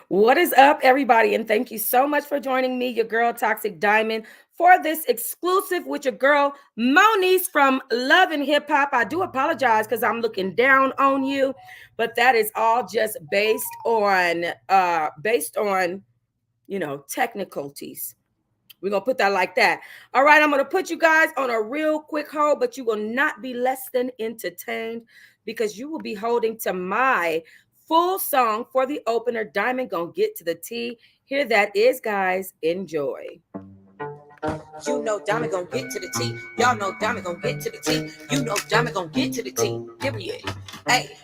What is up, everybody? And thank you so much for joining me, your girl Toxic Diamond, for this exclusive with your girl Moniece from Love and Hip Hop. I do apologize because I'm looking down on you, but that is all just based on technicalities. We're gonna put that like that. All right, I'm gonna put you guys on a real quick hold, but you will not be less than entertained because you will be holding to my full song for the opener. Diamond gonna get to the T. Here that is, guys. Enjoy. You know Diamond gonna get to the T. Y'all know Diamond gonna get to the T. You know Diamond gonna get to the T. Period. Hey,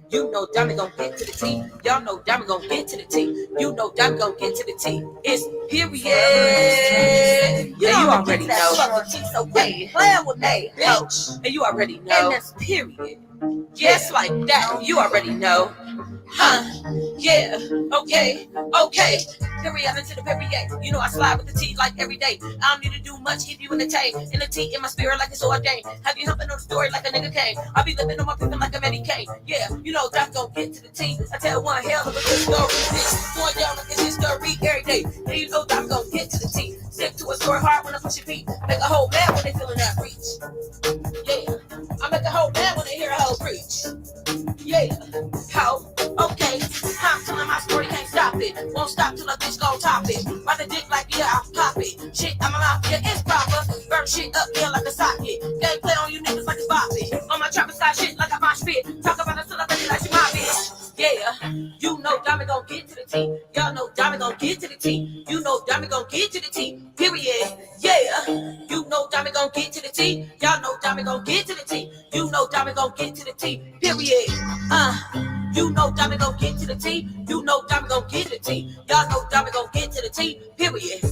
you know Diamond gonna get to the T. Y'all know Diamond gonna get to the T. You know Diamond gonna get to the T. It's period. Yeah, you already know. So hey, playing with me, bitch. And you already know. And that's period. Just like that, you already know. Huh? Yeah. Okay. Okay. Period into the period. You know I slide with the T like every day. I don't need to do much, hit you in the tank. In the T in my spirit like it's ordained. Have you humping on the story like a nigga came? I be living on my people like a Medicaid. Yeah, you know that gon' get to the T. I tell one hell of a good story. Bitch, going down like it's history every day. And you know that gon' get to the T. Stick to a story hard when I push your feet. Make a whole man when they feeling that reach. Yeah, I make a whole man when they hear a hoe preach. Yeah, how? Okay, I'm telling my story, can't stop it. Won't stop till a bitch gon' top it. By the dick like, yeah, I'll pop it. Shit, I'm a mouth, yeah, it's proper. Burn shit up, yeah, like a socket. Game play on you niggas like it's bop it. On my trapper side shit like a mosh pit. Talk about a celebrity like she my bitch. Yeah, you know Diamond gon' get to the T. Y'all know Diamond gon' get to the T. You know Diamond gon' get to the T. Period. Yeah, you know Diamond gon' get to the T. Y'all know Diamond gon' get to the T. You know Diamond gon' get to the T. Period. You know Diamond gon' get to the T. You know Diamond gon' get to the T. Y'all know Diamond gon' get to the T. Period.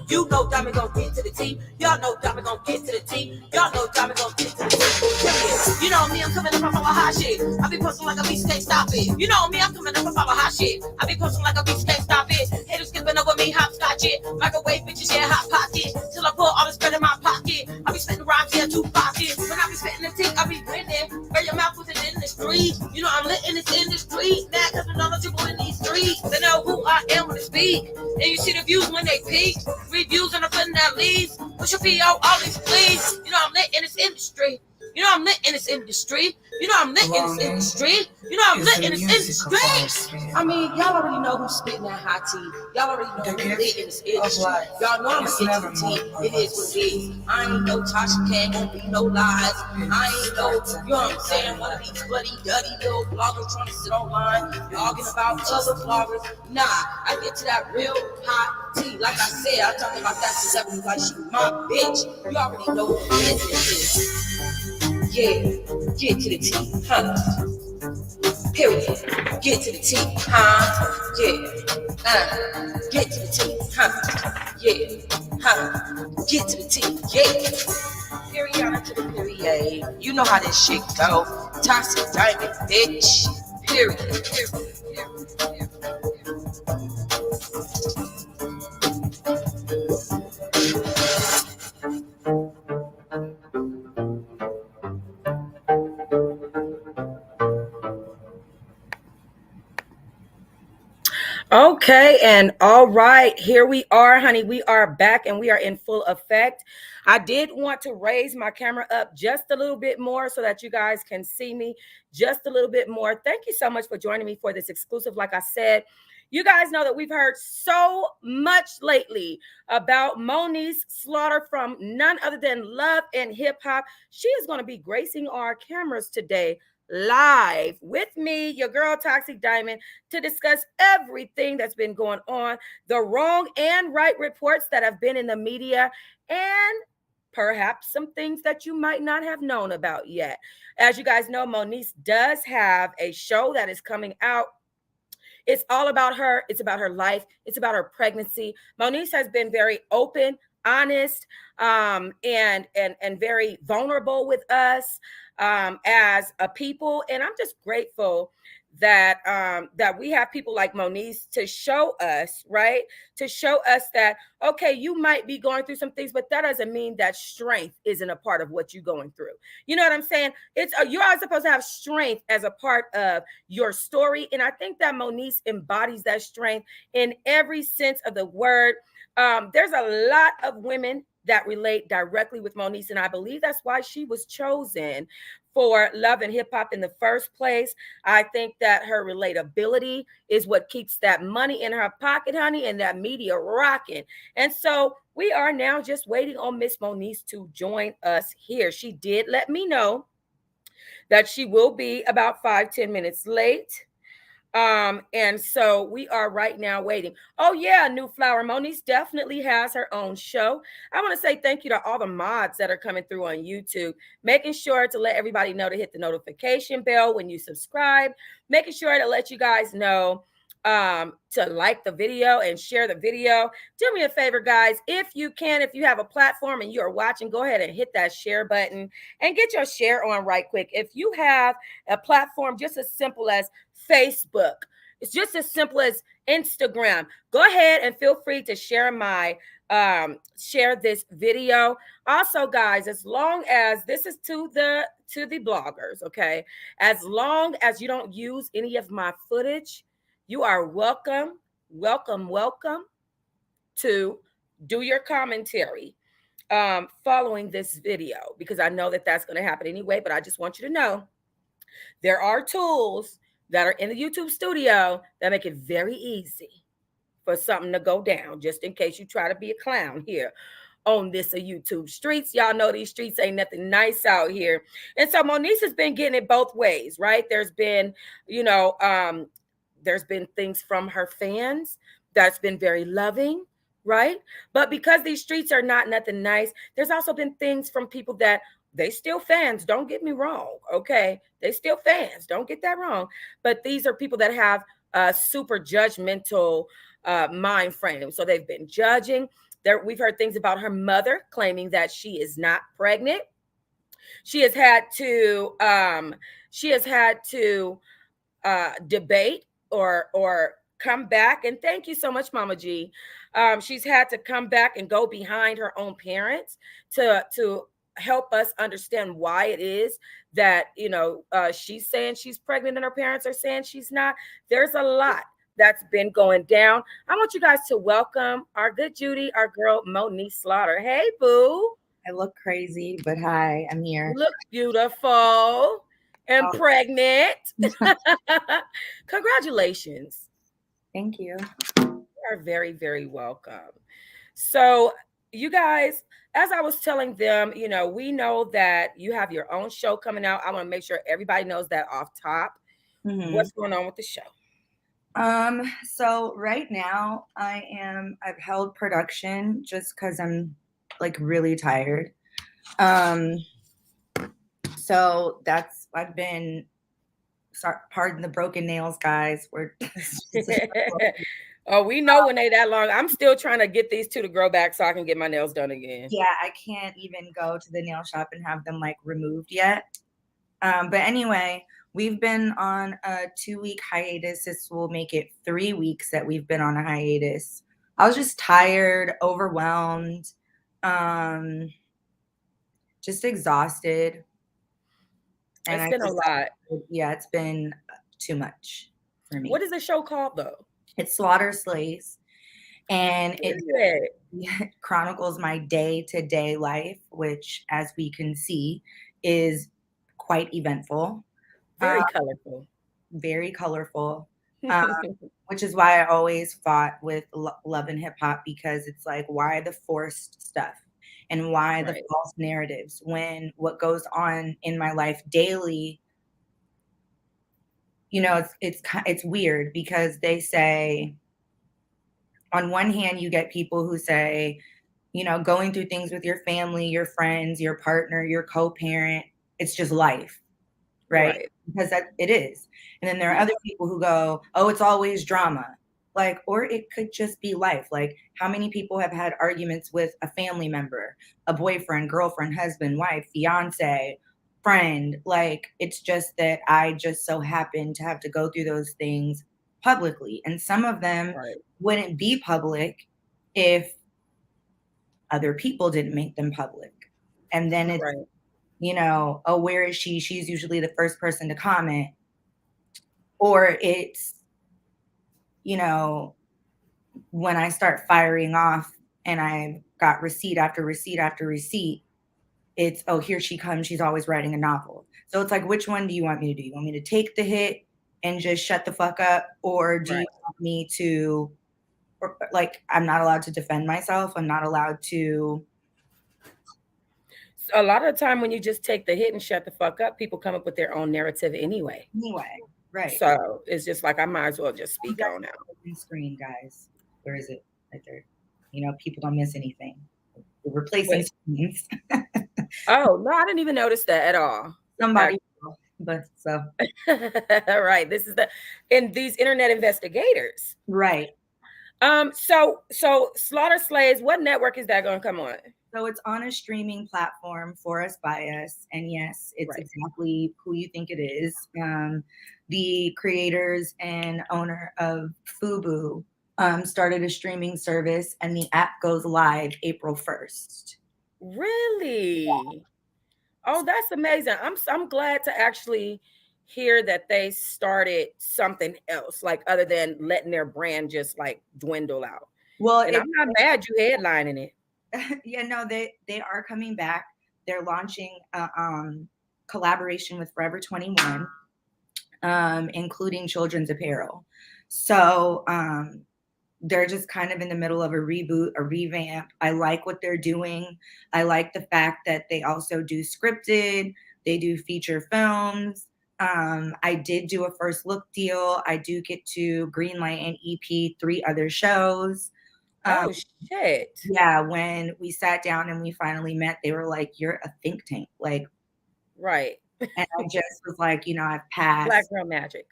You know Diamond gon' get to the T. Y'all know Diamond gon' get to the T. Y'all know Diamond gon' get to the T. Period. You know me, I'm coming up off our hot shit. I be posting like a beast, can't stop it. You know me, I'm coming up off our hot shit. I be posting like a beast, can't stop it. Haters skipping over me, hopscotch it. Microwave bitches, yeah, hot pocket. Till I pull all this bread in my pocket. I be spitting rhymes, yeah, 2 pockets. When I be spitting the T, I be winning. Burn your mouth with it in the street. You know I'm lit in this industry. Mad cause I'm knowledgeable in these streets. They know who I am when I speak. And you see the views when they peak. Reviews and I'm putting that leads. Push your PO, all these please. You know I'm lit in this industry. You know I'm lit in this industry. You know I'm lit in this industry. You know I'm lit in this industry. I mean, y'all already know who's spitting that hot tea. Y'all already know who's lit in this industry. Y'all know I'm gonna get to the tea. It is what it is. I ain't no Tasha Can, won't be no lies. I ain't no, you know what I'm saying, one of these bloody, dirty little bloggers trying to sit online, talking about other bloggers. Nah, I get to that real hot tea. Like I said, I talk about that celebrity like she my bitch. You already know who my business is. Yeah, get to the T, huh? Period. Get to the T, huh? Yeah. Get to the T, huh? Yeah. Get to the T, yeah. Period to the period. You know how this shit go. Toxic Diamond, bitch. Period. Okay, and all right, here we are, honey. We are back and we are in full effect. I did want to raise my camera up just a little bit more so that you guys can see me just a little bit more. Thank you so much for joining me for this exclusive. Like I said, you guys know that we've heard so much lately about Moniece Slaughter from none other than Love and Hip Hop. She is going to be gracing our cameras today live with me, your girl Toxic Diamond, to discuss everything that's been going on, the wrong and right reports that have been in the media, and perhaps some things that you might not have known about yet. As you guys know, Moniece does have a show that is coming out. It's all about her. It's about her life. It's about her pregnancy. Moniece has been very open, honest, and very vulnerable with us as a people. And I'm just grateful that we have people like Moniece to show us, right? To show us that, okay, you might be going through some things, but that doesn't mean that strength isn't a part of what you're going through. You know what I'm saying? It's you're always supposed to have strength as a part of your story, and I think that Moniece embodies that strength in every sense of the word. There's a lot of women that relate directly with Moniece, and I believe that's why she was chosen for Love and Hip Hop in the first place. I think that her relatability is what keeps that money in her pocket, honey, and that media rocking. And so we are now just waiting on Miss Moniece to join us here. She did let me know that she will be about 5-10 minutes late. And so we are right now waiting. Oh, yeah, New Flower. Moniece definitely has her own show. I want to say thank you to all the mods that are coming through on YouTube, making sure to let everybody know to hit the notification bell when you subscribe, making sure to let you guys know to like the video and share the video. Do me a favor, guys, if you can, if you have a platform and you are watching, go ahead and hit that share button and get your share on right quick. If you have a platform just as simple as Facebook, it's just as simple as Instagram, go ahead and feel free to share share this video. Also, guys, as long as this is to the bloggers, okay, as long as you don't use any of my footage, you are welcome, welcome to do your commentary following this video, because I know that that's going to happen anyway. But I just want you to know there are tools that are in the YouTube studio that make it very easy for something to go down, just in case you try to be a clown here on this YouTube streets. Y'all know these streets ain't nothing nice out here. And so Moniece has been getting it both ways, right? There's been, there's been things from her fans that's been very loving, right? But because these streets are not nothing nice, there's also been things from people that they still fans, don't get me wrong, okay? They still fans, don't get that wrong. But these are people that have a super judgmental mind frame. So they've been judging. We've heard things about her mother claiming that she is not pregnant. She has had to debate or come back. And thank you so much, Mama G. She's had to come back and go behind her own parents to help us understand why it is that she's saying she's pregnant and her parents are saying she's not. There's a lot that's been going down. I want you guys to welcome our good Judy, our girl Moniece Slaughter. Hey, boo. I look crazy, but hi, I'm here. You look beautiful and pregnant. Congratulations. Thank you. You are very, very welcome. So, you guys, as I was telling them, we know that you have your own show coming out. I want to make sure everybody knows that off top. Mm-hmm. What's going on with the show? So right now I've held production just because I'm like really tired. So I've been, sorry, pardon the broken nails, guys. Oh, we know when they that long. I'm still trying to get these two to grow back so I can get my nails done again. Yeah, I can't even go to the nail shop and have them like removed yet. But anyway, we've been on a 2-week hiatus. This will make it 3 weeks that we've been on a hiatus. I was just tired, overwhelmed, just exhausted. And it's been a lot. Yeah, it's been too much for me. What is the show called, though? It's Slaughter Slays. And it chronicles my day-to-day life, which, as we can see, is quite eventful. Very colorful. Very colorful. Which is why I always fought with Love and Hip Hop, because it's like, why the forced stuff? And why the false narratives when what goes on in my life daily, it's weird, because they say, on one hand, you get people who say, going through things with your family, your friends, your partner, your co-parent, it's just life, right? Because it is. And then there are other people who go, oh, it's always drama. Like, or it could just be life. Like, how many people have had arguments with a family member, a boyfriend, girlfriend, husband, wife, fiance, friend. Like, it's just that I just so happen to have to go through those things publicly. And some of them Right. wouldn't be public if other people didn't make them public. And then it's, Right. oh, where is she? She's usually the first person to comment. Or it's, you know, when I start firing off and I got receipt after receipt after receipt, it's, oh, here she comes. She's always writing a novel. So it's like, which one do you want me to do? You want me to take the hit and just shut the fuck up? Or do you Right. want me to, or, like, I'm not allowed to defend myself. I'm not allowed to. A lot of the time when you just take the hit and shut the fuck up, people come up with their own narrative anyway. Anyway, right. So it's just like I might as well just I'm speak just on out. on screen, guys. Where is it? Right there. People don't miss anything. We're replacing Wait. screens. Oh no, I didn't even notice that at all. Somebody will, but so Right. This is the in these internet investigators. right. So Slaughter Slaves, what network is that gonna come on? So it's on a streaming platform for us by us. And yes, it's Right. exactly who you think it is. The creators and owner of Fubu started a streaming service, and the app goes live April 1st. Really? Oh, that's amazing. I'm glad to actually hear that they started something else, like other than letting their brand just like dwindle out. Well, And I'm not mad you headlining it. yeah, no, they are coming back. They're launching a collaboration with Forever 21, including children's apparel. So they're just kind of in the middle of a reboot, a revamp. I like what they're doing. I like the fact that they also do scripted, they do feature films. I did do a first look deal. I do get to greenlight and EP 3 other shows. Um, Oh shit. yeah, when we sat down and we finally met, they were like, "You're a think tank." Like, Right. and I just was like, I've Black passed. girl magic.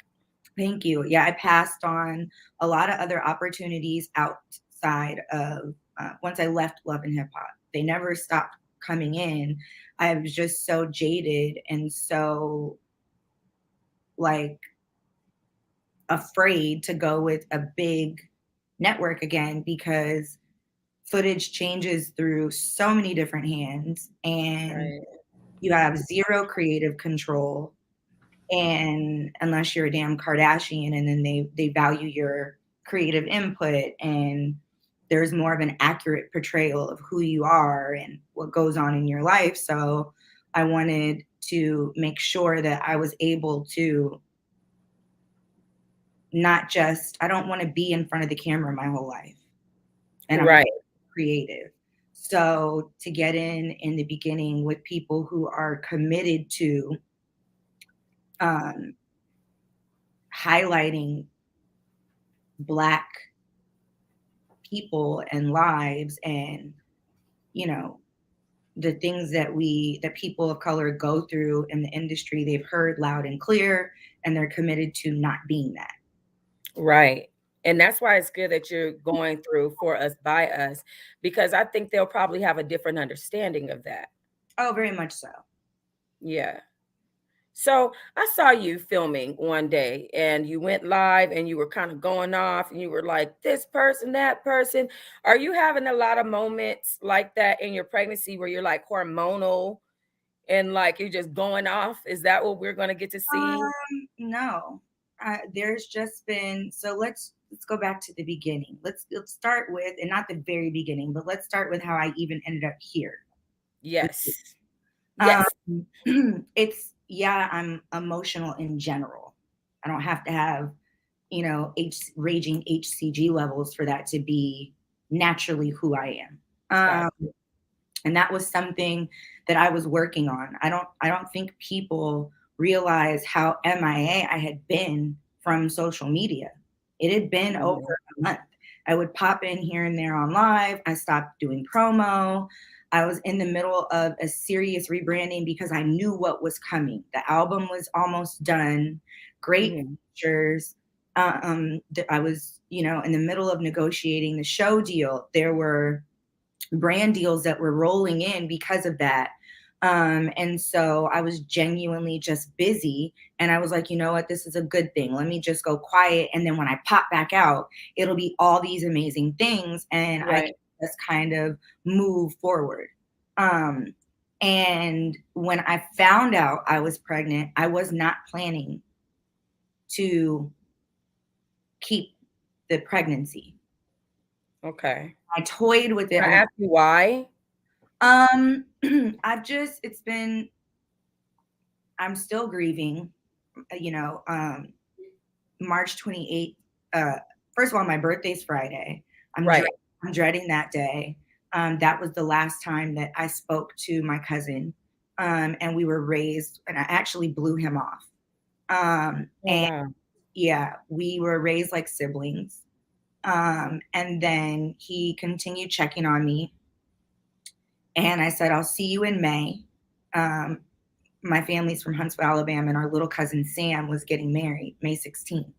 Thank you. Yeah, I passed on a lot of other opportunities outside of once I left Love and Hip Hop. They never stopped coming in. I was just so jaded and so like afraid to go with a big network again because footage changes through so many different hands and Right. you have zero creative control, and unless you're a damn Kardashian, and then they value your creative input, and there's more of an accurate portrayal of who you are and what goes on in your life. So I wanted to make sure that I was able to not just, I don't want to be in front of the camera my whole life, and I'm Right. creative. So to get in the beginning with people who are committed to um, highlighting Black people and lives, and you know the things that people of color go through in the industry, they've heard loud and clear, and they're committed to not being that. Right. And that's why it's good that you're going through for us by us, because I think they'll probably have a different understanding of that. Oh, very much so. Yeah. So I saw you filming one day and you went live and you were kind of going off and you were like, this person, that person. Are you having a lot of moments like that in your pregnancy where you're like hormonal and like you're just going off? Is that what we're going to get to see? No, there's just been, so let's go back to the beginning. Let's start with, and not the very beginning, but let's start with how I even ended up here. Yes. Um, Yes. it's, yeah, I'm emotional in general. I don't have to have, raging HCG levels for that to be naturally who I am. Got And that was something that I was working on. I don't think people realize how MIA I had been from social media. It had been over you. a month. I would pop in here and there on live. I stopped doing promo. I was in the middle of a serious rebranding because I knew what was coming. The album was almost done. Great Mhm. features. I was, in the middle of negotiating the show deal. There were brand deals that were rolling in because of that. And so I was genuinely just busy. And I was like, you know what? This is a good thing. Let me just go quiet. And then when I pop back out, it'll be all these amazing things. And I Right. can just kind of move forward. Um, and when I found out I was pregnant, I was not planning to keep the pregnancy. Okay. I toyed with it. Can I ask you why? Um, it's been, I'm still grieving, you know, March 28th. Uh, First of all, my birthday's Friday. I'm, dread- Right. I'm dreading that day. That was the last time that I spoke to my cousin. And we were raised, and I actually blew him off. Oh And wow. yeah, we were raised like siblings. And then he continued checking on me. And I said, I'll see you in May. Um, my family's from Huntsville, Alabama, and our little cousin Sam was getting married May 16th.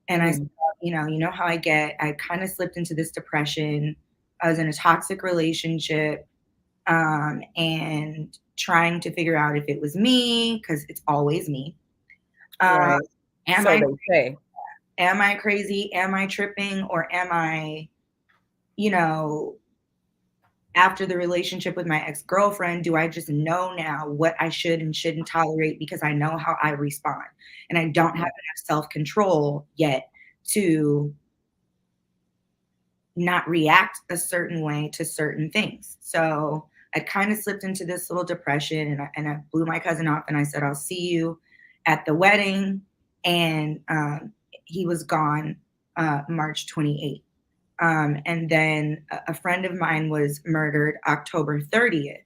And I said, Mm, you know how I get, I kind of slipped into this depression. I was in a toxic relationship, and trying to figure out if it was me, because it's always me. Um, right. am So I they say. am I crazy? Am I tripping? Or am I, you know, after the relationship with my ex-girlfriend, do I just know now what I should and shouldn't tolerate because I know how I respond? And I don't have enough self-control yet to not react a certain way to certain things. So I kind of slipped into this little depression, and I blew my cousin off and I said, I'll see you at the wedding. And he was gone March 28th. And then a friend of mine was murdered October 30th.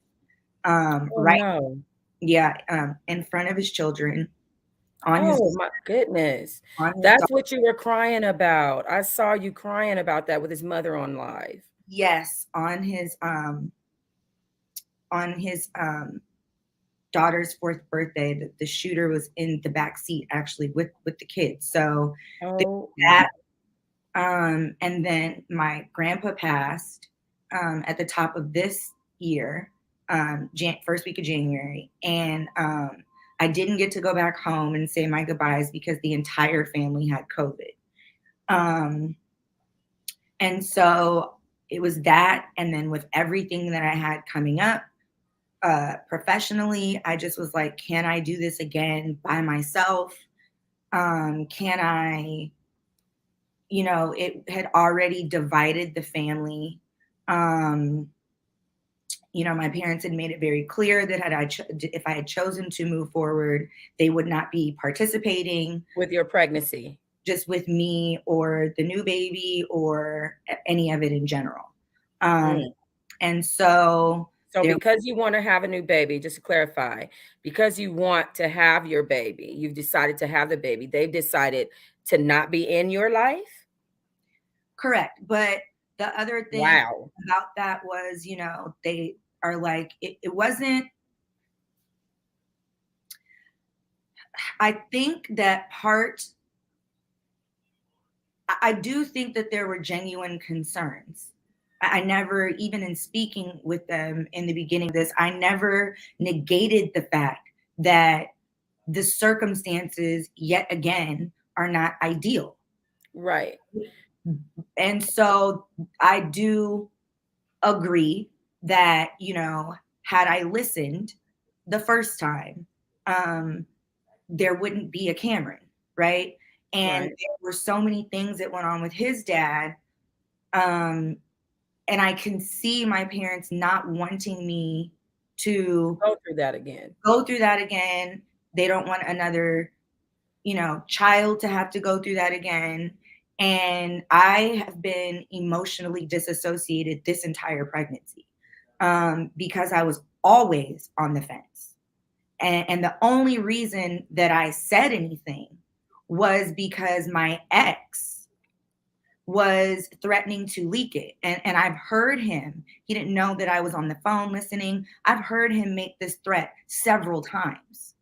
Oh Right, no. yeah, in front of his children, on his Oh my goodness. on his That's what you were crying about. I saw you crying about that with his mother on live. yes, on his daughter's fourth birthday. The shooter was in the back seat actually with the kids. So Oh my. that, and then my grandpa passed at the top of this year, first week of January, and I didn't get to go back home and say my goodbyes because the entire family had COVID. Um, and so it was that, and then with everything that I had coming up, professionally, I just was like, can I do this again by myself? Can I, it had already divided the family. Um, my parents had made it very clear that if I had chosen to move forward, they would not be participating With your pregnancy. just with me or the new baby or any of it in general. Um, Mm. and so So there, because you want to have a new baby, just to clarify, because you want to have your baby, you've decided to have the baby. They've decided to not be in your life. correct. But the other thing Wow. about that was, they are like, it wasn't, I think that I do think that there were genuine concerns. I never, even in speaking with them in the beginning of this, I never negated the fact that the circumstances, yet again, are not ideal. Right. And so I do agree that, had I listened the first time, um, there wouldn't be a Cameron, right? And Right. there were so many things that went on with his dad. Um, and I can see my parents not wanting me to Go through that again. go through that again. They don't want another, child to have to go through that again. And I have been emotionally disassociated this entire pregnancy, because I was always on the fence. And the only reason that I said anything was because my ex was threatening to leak it. And I've heard him, he didn't know that I was on the phone listening. I've heard him make this threat several times.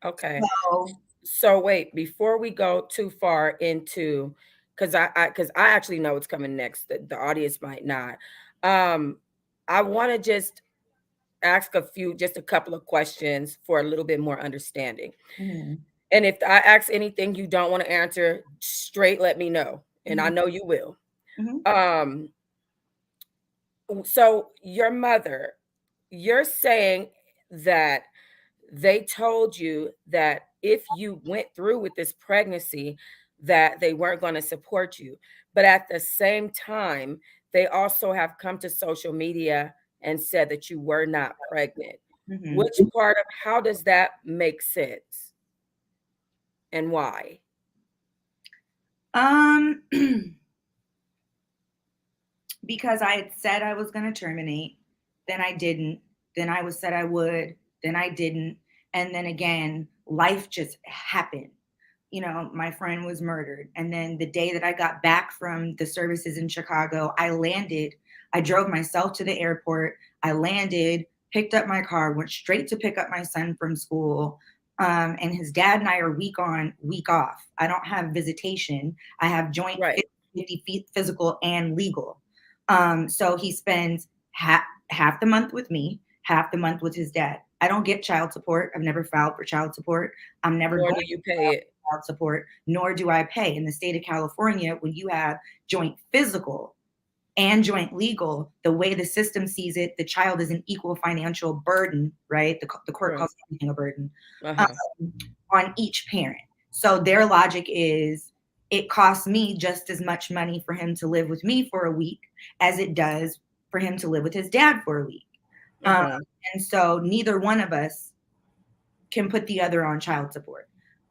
Okay. So, So wait, before we go too far into, because I actually know what's coming next. The audience might not. Um, I want to just ask just a couple of questions for a little bit more understanding. Mhm. And if I ask anything you don't want to answer, straight let me know. And I Mhm. know you will. Mhm. Um, so your mother, you're saying that they told you that if you went through with this pregnancy, that they weren't going to support you. But at the same time, they also have come to social media and said that you were not pregnant. Mhm. Which part of how does that make sense and why? Um, because I had said I was going to terminate, then I didn't, then I was said I would, then I didn't, and then again, life just happened. You know, my friend was murdered, and then the day that I got back from the services in Chicago, I landed. I drove myself to the airport. I landed, picked up my car, went straight to pick up my son from school. And his dad and I are week on, week off. I don't have visitation. I have joint Right. 50 feet physical and legal. So he spends half the month with me, half the month with his dad. I don't get child support. I've never filed for child support. I'm never Nor going do to you pay it. child support, nor do I pay. In the state of California, when you have joint physical and joint legal, the way the system sees it, the child is an equal financial burden, right? The court Right. calls everything a burden um, Uh-huh. on each parent. So their logic is it costs me just as much money for him to live with me for a week as it does for him to live with his dad for a week. Um, Mm-hmm. and so neither one of us can put the other on child support.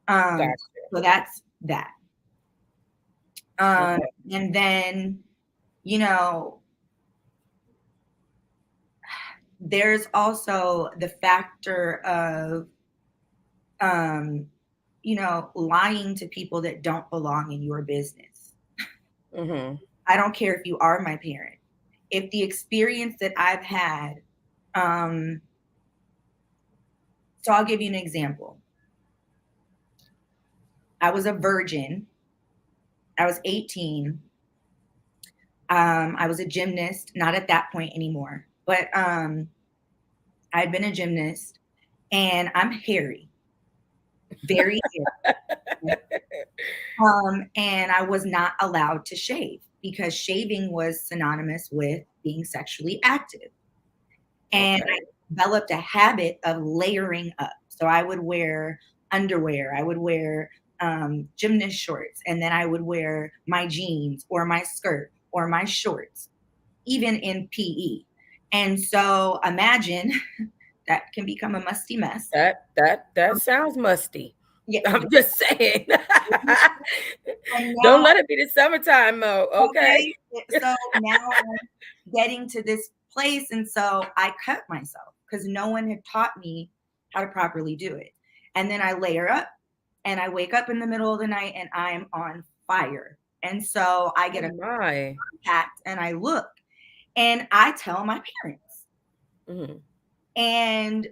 Um, Gotcha. so that's that. Um, Okay. and then, you know, there's also the factor of, um, lying to people that don't belong in your business. Mm-hmm. I don't care if you are my parent. If the experience that I've had, um, so I'll give you an example. I was a virgin. I was 18. I was a gymnast, not at that point anymore, but I had been a gymnast, and I'm hairy, very hairy. And I was not allowed to shave because shaving was synonymous with being sexually active. And I Okay. developed a habit of layering up. So I would wear underwear, I would wear gymnast shorts, and then I would wear my jeans or my skirt or my shorts, even in PE. And so imagine that can become a musty mess. That sounds musty. Yeah. I'm just saying. And Don't now, let it be the summertime mode, okay? okay, so now I'm getting to this place. And so I cut myself because no one had taught me how to properly do it. And then I layer up and I wake up in the middle of the night and I'm on fire. And so I Oh get a my. contact and I look and I tell my parents. Mhm. And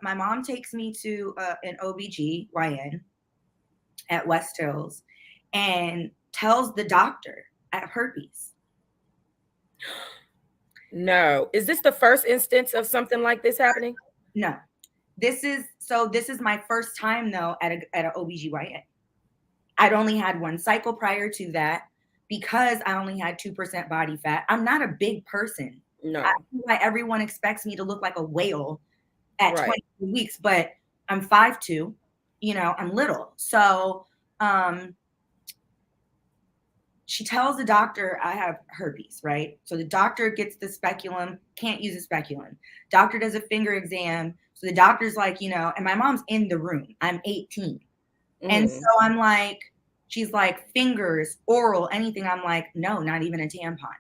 my mom takes me to an OBGYN at West Hills and tells the doctor I have herpes. No. Is this the first instance of something like this happening? No, this is my first time though at a OBGYN. I'd only had one cycle prior to that because I only had 2% body fat. I'm not a big person. I No. feel like everyone expects me to look like a whale at Right. 22 weeks, but I'm 5'2", I'm little. So um she tells the doctor I have herpes, right? So the doctor gets the speculum, can't use a speculum. Doctor does a finger exam. So the doctor's like, and my mom's in the room. I'm 18. And so Mhm. I'm like, she's like, fingers, oral, anything. I'm like, no, not even a tampon,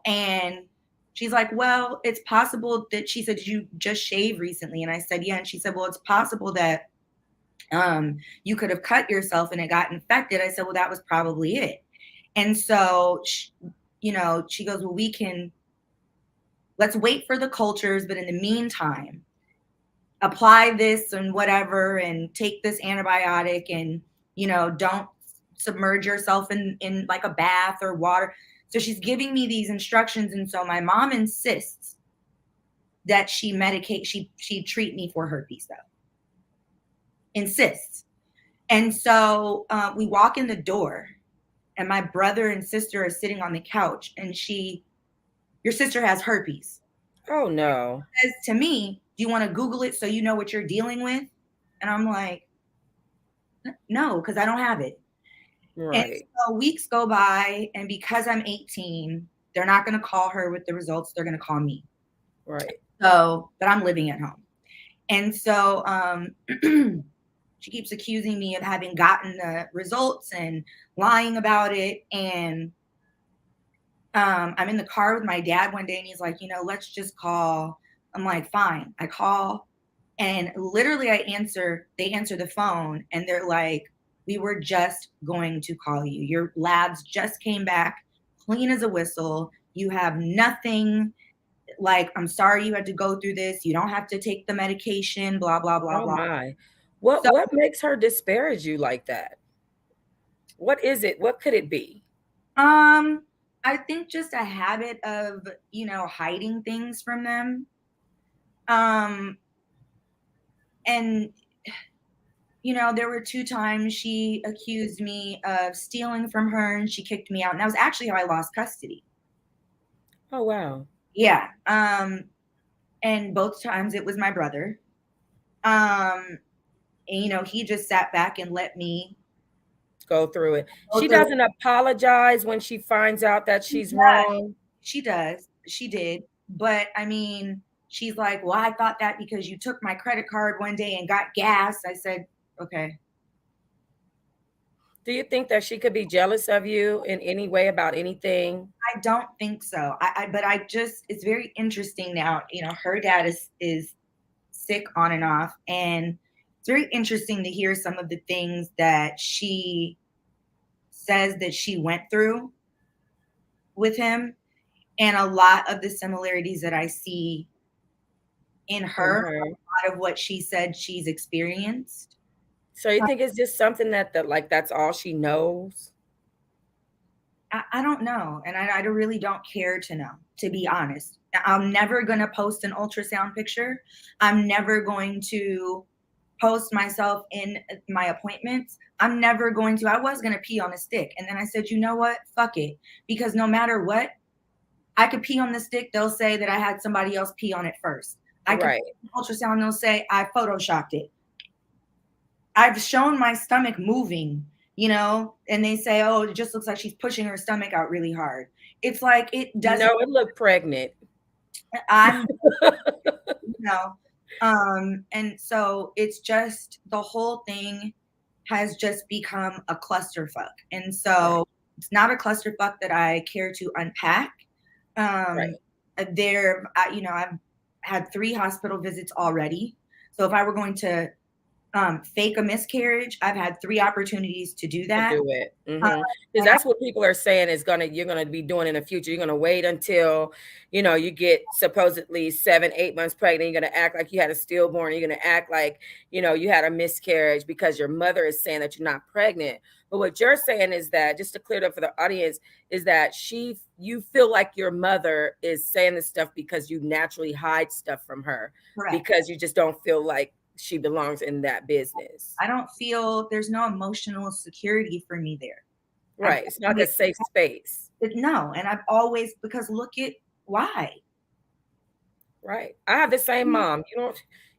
and she's like, well, it's possible that she said, did you just shave recently? And I said, yeah. And she said, well, it's possible that you could have cut yourself and it got infected. I said, well, that was probably it. And so, she goes, well, let's wait for the cultures. But in the meantime, apply this and whatever, and take this antibiotic and, don't submerge yourself in like a bath or water. So she's giving me these instructions. And so my mom insists that she treat me for herpes though. Insists. And so we walk in the door, and my brother and sister are sitting on the couch, and your sister has herpes. Oh no. Says to me, do you want to Google it so you know what you're dealing with? And I'm like, no, because I don't have it. And Right. so weeks go by, and because I'm 18, they're not going to call her with the results. They're going to call me. Right. So, but I'm living at home. And so she keeps accusing me of having gotten the results and lying about it. And I'm in the car with my dad one day, and he's like, let's just call. I'm like, fine. I call, and literally they answer the phone, and they're like, we were just going to call you. Your labs just came back clean as a whistle. You have nothing. Like, I'm sorry you had to go through this. You don't have to take the medication, blah, blah, blah, Oh blah. my. So, What makes her disparage you like that? What is it? What could it be? I think just a habit of, hiding things from them. And there were 2 times she accused me of stealing from her, and she kicked me out. And that was actually how I lost custody. Oh wow. Yeah. And both times it was my brother. And, he just sat back and let me Go through it. go She through it. doesn't apologize when she finds out that She she's does. wrong. She does. She did. But I mean, she's like, well, I thought that because you took my credit card one day and got gas. I said, okay. Do you think that she could be jealous of you in any way about anything? I don't think so. But it's very interesting now. Her dad is sick on and off, and it's very interesting to hear some of the things that she says that she went through with him, and a lot of the similarities that I see in In her, her. a lot of what she said she's experienced. So you think it's just something that like that's all she knows? I don't know. And I really don't care to know, to be honest. I'm never going to post an ultrasound picture. I'm never going to post myself in my appointments. I was going to pee on a stick. And then I said, you know what? Fuck it. Because no matter what, I could pee on the stick. They'll say that I had somebody else pee on it first. I could Right. ultrasound. They'll say I photoshopped it. I've shown my stomach moving, and they say, oh, it just looks like she's pushing her stomach out really hard. It's like, it doesn't, No, it looked pregnant. I'm, you know, and so it's just, the whole thing has just become a clusterfuck. And Right. so it's not a clusterfuck that I care to unpack. Right. Um, I've had 3 hospital visits already. So if I were going to fake a miscarriage, I've had 3 opportunities to do To that. do it. Um, Because and that's what people are saying is you're gonna be doing in the future. You're gonna wait until, you get supposedly 7, 8 months pregnant. You're gonna act like you had a stillborn. You're gonna act like, you had a miscarriage because your mother is saying that you're not pregnant. But what you're saying is that, just to clear it up for the audience, is that you feel like your mother is saying this stuff because you naturally hide stuff from her correct. because you just don't feel like she belongs in that business. I don't feel there's no emotional security for me there. I've Right. It's not like a always, safe space. no, and I've always, because look at why. Right. I have the same mom. You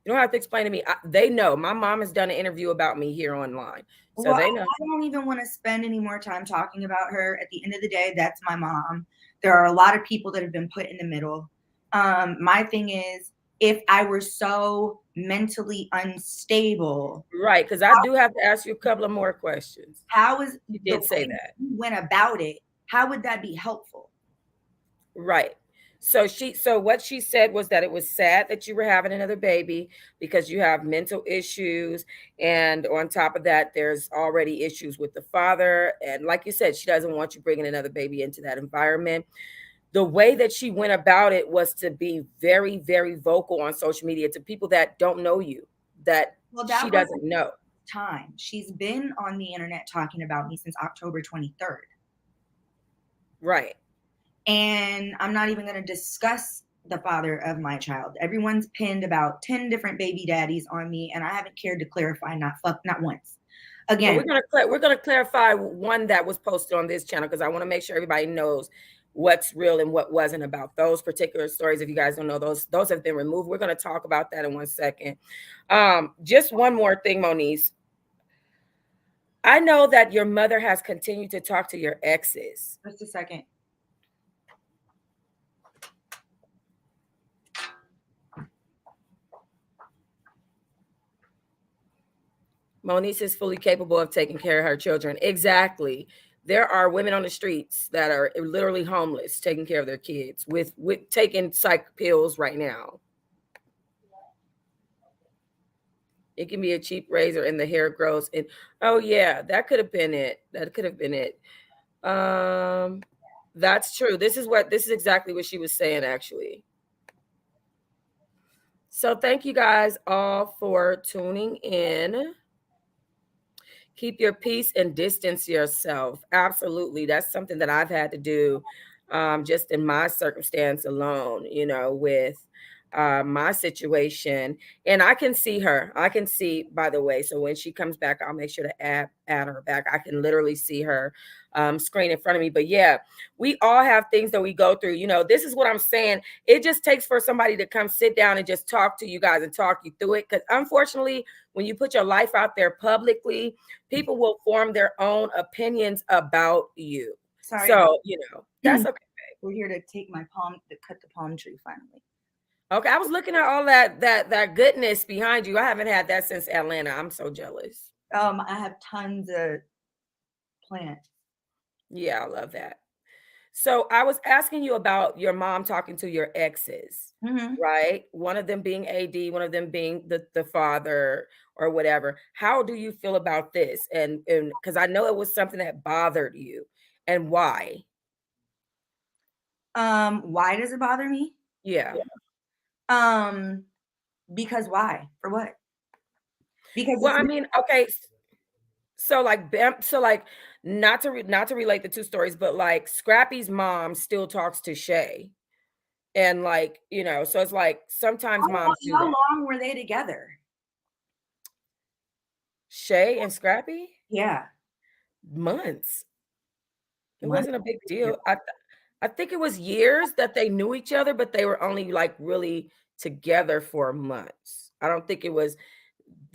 don't have to explain to me. They know. My mom has done an interview about me here online. So Well, they know. I don't even want to spend any more time talking about her. At the end of the day, that's my mom. There are a lot of people that have been put in the middle. My thing is, if I were so mentally unstable, Right. Because I do have to ask you a couple of more questions. how is You the did say way that. you went about it? How would that be helpful? Right. So what she said was that it was sad that you were having another baby because you have mental issues, and on top of that there's already issues with the father, and like you said, she doesn't want you bringing another baby into that environment. The way that she went about it was to be very, very vocal on social media to people that don't know you, that Well, she that wasn't doesn't know. time. She's been on the internet talking about me since October 23rd. Right. And I'm not even going to discuss the father of my child. Everyone's pinned about 10 different baby daddies on me, and I haven't cared to clarify not once. Well, Again, we're gonna clarify one that was posted on this channel because I want to make sure everybody knows what's real and what wasn't about those particular stories. If you guys don't know, those have been removed. We're gonna talk about that in 1 second. Just one more thing, Moniece. I know that your mother has continued to talk to your exes. just a second. Moniece is fully capable of taking care of her children. Exactly. There are women on the streets that are literally homeless, taking care of their kids with taking psych pills right now. It can be a cheap razor and the hair grows. And oh yeah, that could have been it. That could have been it. Um, that's true. This is exactly what she was saying actually. So thank you guys all for tuning in. Keep your peace and distance yourself. Absolutely. That's something that I've had to do just in my circumstance alone, with my situation. And I can see her. I can see, by the way. So when she comes back, I'll make sure to add her back. I can literally see her screen in front of me. But yeah, we all have things that we go through. This is what I'm saying. It just takes for somebody to come sit down and just talk to you guys and talk you through it. Because unfortunately, when you put your life out there publicly, people will form their own opinions about you. Sorry. So, that's okay. We're here to cut the palm tree finally. Okay, I was looking at all that goodness behind you. I haven't had that since Atlanta. I'm so jealous. I have tons of plants. Yeah, I love that. So I was asking you about your mom talking to your exes, right? One of them being AD, one of them being the father or whatever. How do you feel about this? And because I know it was something that bothered you, and why? Why does it bother me? Yeah. Because why? For what? Because Well, I mean, okay. So like not to relate the two stories, but like Scrappy's mom still talks to Shay. And like, so it's like sometimes moms do how that. long were they together? Shay and Scrappy? Yeah. Months. It Months. wasn't a big deal. I think it was years that they knew each other, but they were only like really together for months. I don't think it was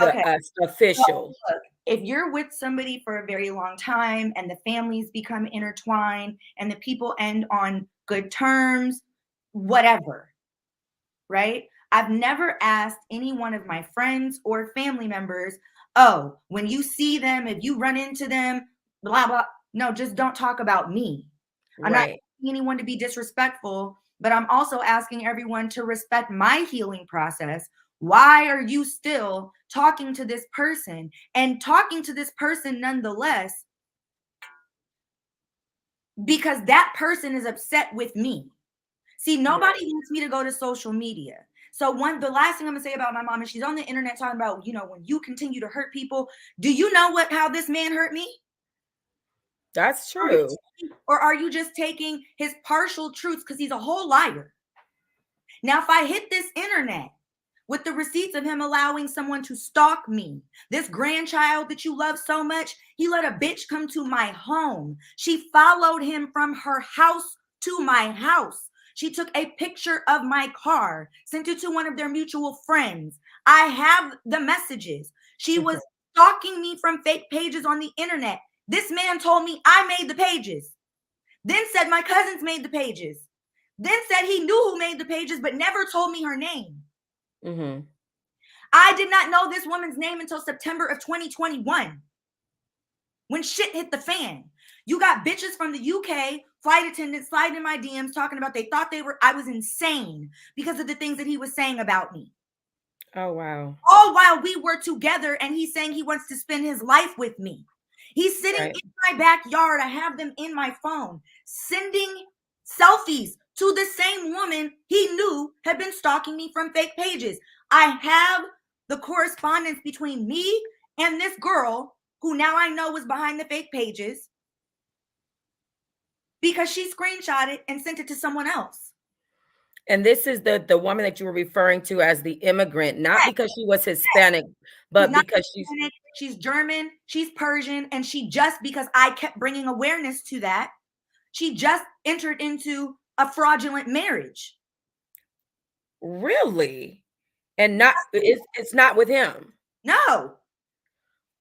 the Okay. official. Look, if you're with somebody for a very long time and the families become intertwined and the people end on good terms, whatever, right? I've never asked any one of my friends or family members, oh, when you see them, if you run into them, blah, blah. No, just don't talk about me. I'm not Right. asking anyone to be disrespectful, but I'm also asking everyone to respect my healing process. Why are you still talking to this person and talking to this person nonetheless? Because that person is upset with me. See, nobody wants me to go to social media. So the last thing I'm gonna say about my mom is she's on the internet talking about, when you continue to hurt people, do you know how this man hurt me? That's true. Or are you just taking his partial truths because he's a whole liar? Now, if I hit this internet with the receipts of him allowing someone to stalk me, this grandchild that you love so much, he let a bitch come to my home. She followed him from her house to my house. She took a picture of my car, sent it to one of their mutual friends. I have the messages. She was stalking me from fake pages on the internet. This man told me I made the pages, then said my cousins made the pages, then said he knew who made the pages, but never told me her name. I did not know this woman's name until September of 2021, when shit hit the fan. You got bitches from the UK, flight attendants sliding in my DMs talking about they thought I was insane because of the things that he was saying about me. Oh, wow. All while we were together and he's saying he wants to spend his life with me. He's sitting in my backyard. I have them in my phone, sending selfies to the same woman he knew had been stalking me from fake pages. I have the correspondence between me and this girl who now I know was behind the fake pages because she screenshot it and sent it to someone else. And this is the woman that you were referring to as the immigrant, not Yes, because she was yes. Hispanic, She's but not because she's Hispanic, she's German, she's Persian, and she just, because I kept bringing awareness to that, she just entered into a fraudulent marriage. really, and not it's not with him. No.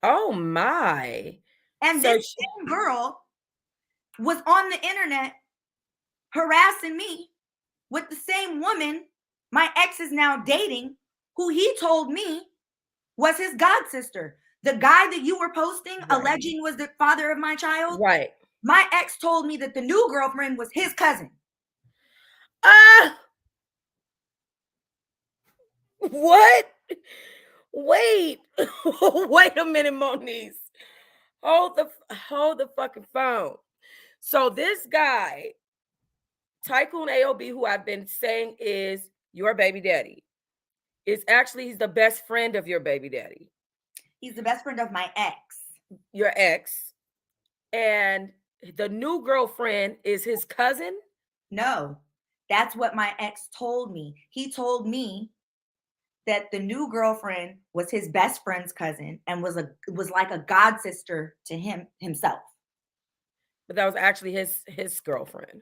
Oh my. And So this she, same girl was on the internet harassing me with the same woman my ex is now dating, who he told me was his god sister. The guy that you were posting right, alleging was the father of my child, right. my ex told me that the new girlfriend was his cousin. Ah, what? Wait, wait a minute, Moniece. Hold the fucking phone. So this guy, Tycoon AOB, who I've been saying is your baby daddy, is actually he's the best friend of your baby daddy, He's the best friend of my ex. your ex, and the new girlfriend is his cousin. No, that's what my ex told me. He told me that the new girlfriend was his best friend's cousin and was like a god sister to him himself. But that was actually his girlfriend.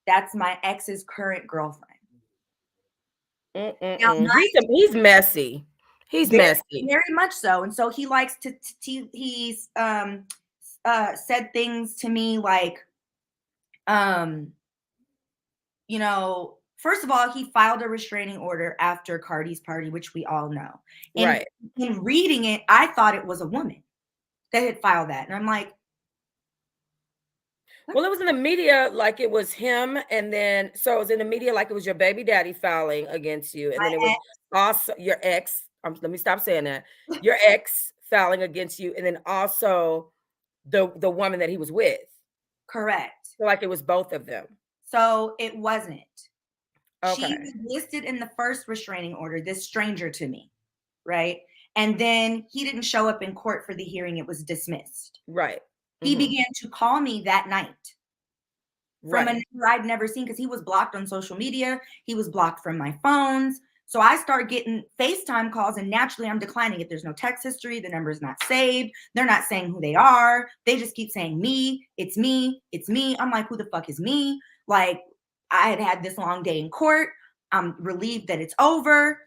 That's my ex's current girlfriend. Now, Mm-mm-mm. He's messy. He's very, messy. very much so. And so he likes he's said things to me like, um, first of all, he filed a restraining order after Cardi's party, which we all know. And Right. in reading it, I thought it was a woman that had filed that. And I'm like, what? Well, it was in the media like it was him, and then so it was in the media like it was your baby daddy filing against you, and My then it was ex? also your ex. Let me stop saying that. Your ex filing against you, and then also the woman that he was with. Correct. So like it was both of them. So it wasn't. She Okay. was listed in the first restraining order, this stranger to me, right? And then he didn't show up in court for the hearing, it was dismissed. Right. He Hmm. began to call me that night from a Right. number I'd never seen because he was blocked on social media. He was blocked from my phones. So I start getting FaceTime calls, and naturally I'm declining it. There's no text history. The number is not saved. They're not saying who they are. They just keep saying me. It's me. It's me. I'm like, who the fuck is me? Like, I had had this long day in court. I'm relieved that it's over.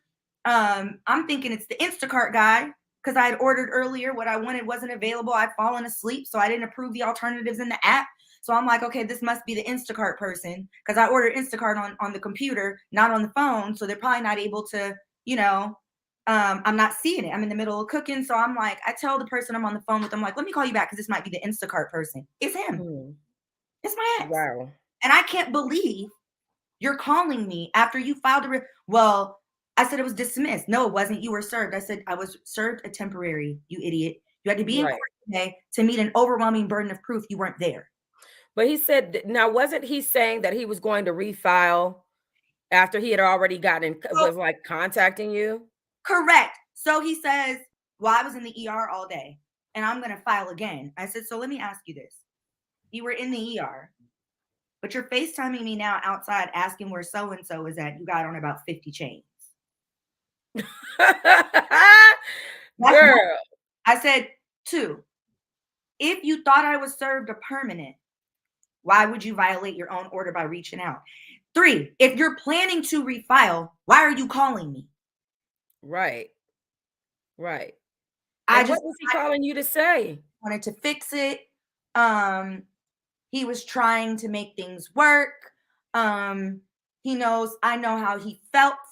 I'm thinking it's the Instacart guy because I had ordered earlier. What I wanted wasn't available. I'd fallen asleep, so I didn't approve the alternatives in the app. So I'm like, okay, this must be the Instacart person because I ordered Instacart on the computer, not on the phone. So they're probably not able to, I'm not seeing it. I'm in the middle of cooking. So I'm like, I tell the person I'm on the phone with, I'm like, let me call you back because this might be the Instacart person. It's him. Hmm. It's my ex. Wow. And I can't believe you're calling me after you filed a well, I said it was dismissed. No, it wasn't. You were served. I said I was served a temporary, you idiot. You had to be in Right. court today to meet an overwhelming burden of proof you weren't there. But he said now wasn't he saying that he was going to refile after he had already gotten So was like contacting you? correct. So he says, well, I was in the ER all day and I'm going to file again. I said, so let me ask you this. You were in the ER, but you're FaceTiming me now outside asking where so-and-so is at. You got on about 50 chains. That's one. Girl. I said, two, if you thought I was served a permanent, why would you violate your own order by reaching out? Three, if you're planning to refile, why are you calling me? Right. Right. I And what just was he calling you to say? wanted to fix it. Um, he was trying to make things work. Um, he knows I know how he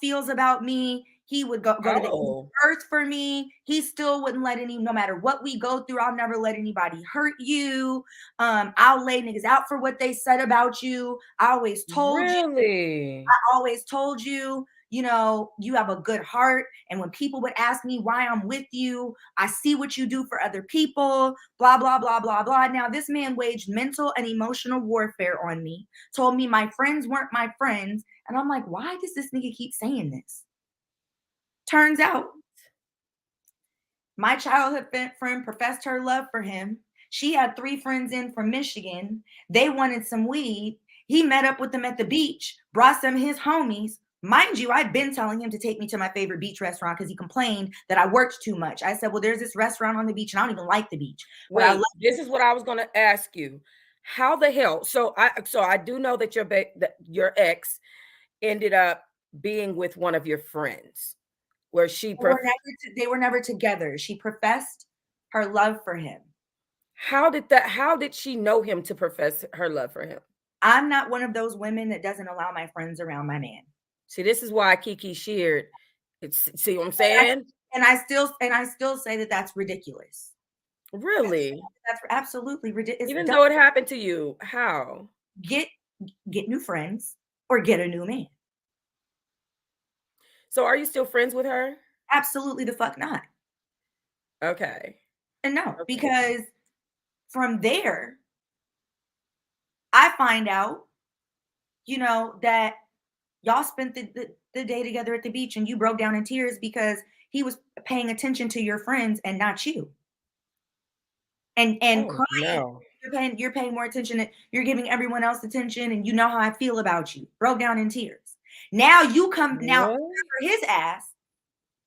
feels about me. He would go to the Oh, earth for me. He still wouldn't let no matter what we go through, I'll never let anybody hurt you. I'll lay niggas out for what they said about you. really? Always told you, you have a good heart. And when people would ask me why I'm with you, I see what you do for other people, blah, blah, blah, blah, blah. Now, this man waged mental and emotional warfare on me, told me my friends weren't my friends. And I'm like, why does this nigga keep saying this? Turns out my childhood friend professed her love for him. She had 3 friends in from Michigan. They wanted some weed. He met up with them at the beach, brought some of his homies. Mind you, I'd been telling him to take me to my favorite beach restaurant because he complained that I worked too much. I said, well, there's this restaurant on the beach, and I don't even like the beach. But I love Wait, this is what I was going to ask you. How the hell? So I do know that that your ex ended up being with one of your friends, where they were never together. She professed her love for him. How did she know him to profess her love for him? I'm not one of those women that doesn't allow my friends around my man. See, this is why Kiki sheared. See what I'm saying? And I still say that that's ridiculous. Really? That's absolutely ridiculous. Even though it happened to you, how? Get new friends or get a new man. So are you still friends with her? Absolutely the fuck not. Okay. And no, because from there, I find out, that y'all spent the day together at the beach and you broke down in tears because he was paying attention to your friends and not you. And Oh, crying, no. you're paying more attention, you're giving everyone else attention, and you know how I feel about you. Broke down in tears. Now you come now What? for his ass.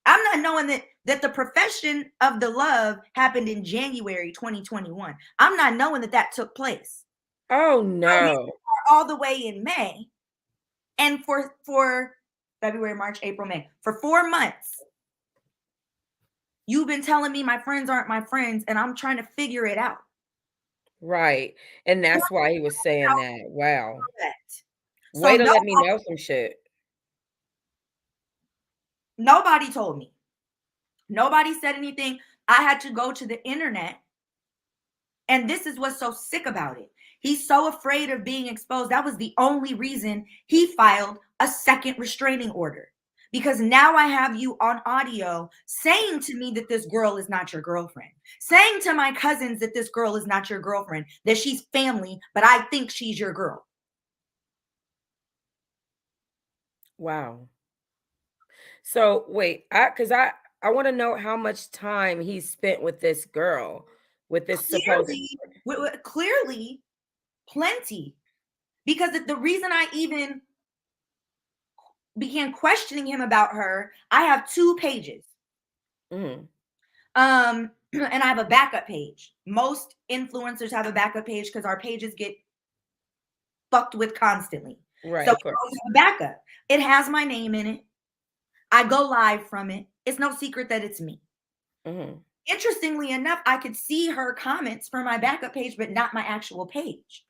I'm not knowing that the profession of the love happened in January 2021. I'm not knowing that took place. Oh, So we no. are all the way in May, and for February, March, April, May, for 4 months, you've been telling me my friends aren't my friends, and I'm trying to figure it out. Right. And that's why he was saying that. Wow. So Way to let me know some shit. nobody told me. Nobody said anything. I had to go to the internet. And this is what's so sick about it. He's so afraid of being exposed. That was the only reason he filed a second restraining order. Because now I have you on audio saying to me that this girl is not your girlfriend, saying to my cousins that this girl is not your girlfriend, that she's family, but I think she's your girl. Wow. So wait, I want to know how much time he spent with this girl, with this supposed. Clearly, plenty. Because the reason I even began questioning him about her, I have 2 pages. Mm-hmm. And I have a backup page. Most influencers have a backup page because our pages get fucked with constantly. Right, So of course. we have a backup. It has my name in it. I go live from it. It's no secret that it's me. Mm-hmm. Interestingly enough, I could see her comments from my backup page, but not my actual page.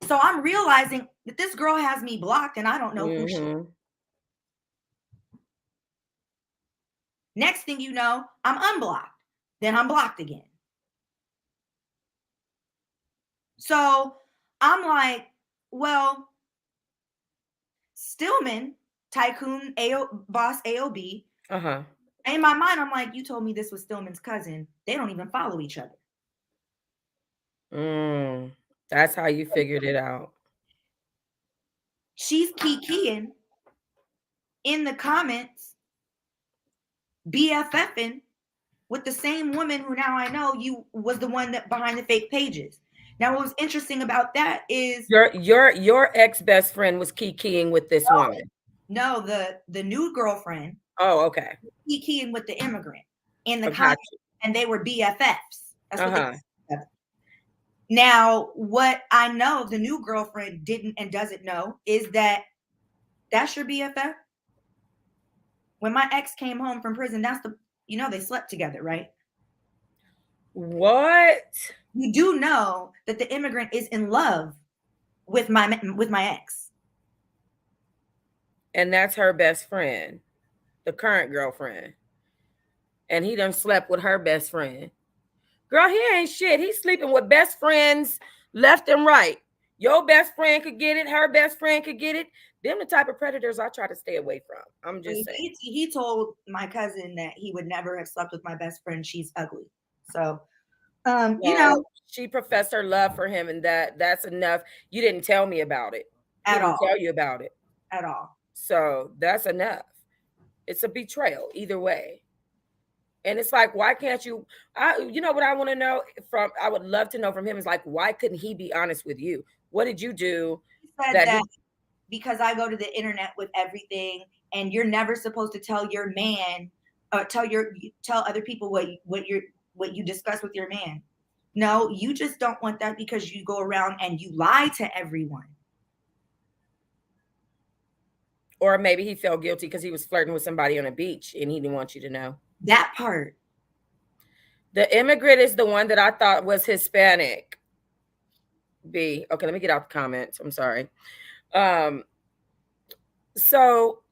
So I'm realizing that this girl has me blocked and I don't know who she is. Next thing you know, I'm unblocked. Then I'm blocked again. So I'm like, well, Stillman, Tycoon, Boss AOB. Uh-huh. In my mind, I'm like, you told me this was Stillman's cousin. They don't even follow each other. That's how you figured it out. She's kikiing in the comments, BFFing with the same woman who now I know you was the one that behind the fake pages. Now, what was interesting about that is your ex best friend was kikiing with this woman. No, the new girlfriend. Oh, okay. Kikiing with the immigrant in the comments, and they were BFFs. That's what they. Now, what I know the new girlfriend didn't and doesn't know is that that's your BFF. When my ex came home from prison, that's they slept together, right? What? You do know that the immigrant is in love with my ex. And that's her best friend, the current girlfriend. And he done slept with her best friend. Girl, he ain't shit. He's sleeping with best friends left and right. Your best friend could get it. Her best friend could get it. Them the type of predators I try to stay away from. I'm just saying. He told my cousin that he would never have slept with my best friend. She's ugly. So, she professed her love for him, and that's enough. You didn't tell me about it. He didn't tell you about it at all. So that's enough. It's a betrayal either way. And it's like, why can't you? You know what I want to know I would love to know from him is like, why couldn't he be honest with you? What did you do said that that he because I go to the internet with everything, and you're never supposed to tell your man, tell other people what you discuss with your man. No, you just don't want that because you go around and you lie to everyone. or maybe he felt guilty because he was flirting with somebody on a beach and he didn't want you to know. That part. The immigrant is the one that I thought was Hispanic. B. Okay, let me get out the comments. I'm sorry. Um, so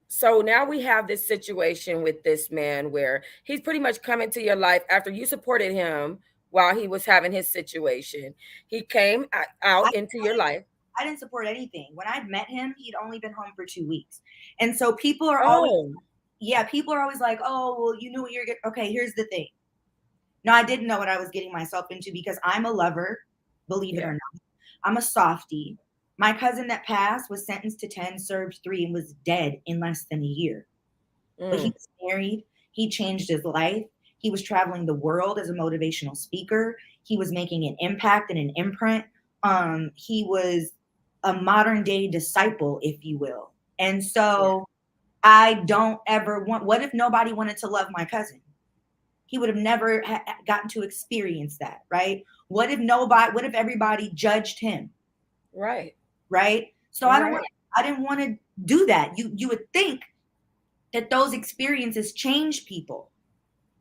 so now we have this situation with this man where he's pretty much come into your life after you supported him while he was having his situation. He came I, out into your life. I didn't support anything. When I met him, he'd only been home for 2 weeks. And so people are always, Oh, yeah, people are always like, oh, well, you knew what you're getting. Okay, here's the thing. No, I didn't know what I was getting myself into because I'm a lover, believe it or yeah. not. I'm a softie. My cousin that passed was sentenced to 10, served 3, and was dead in less than a year. But he Mm, was married. He changed his life. He was traveling the world as a motivational speaker. He was making an impact and an imprint. He was a modern day disciple, if you will. And yeah. so I don't ever want, what if nobody wanted to love my cousin? He would have never gotten to experience that, right? What if everybody judged him, Right. right? So Right. I didn't want to do that. You would think that those experiences change people.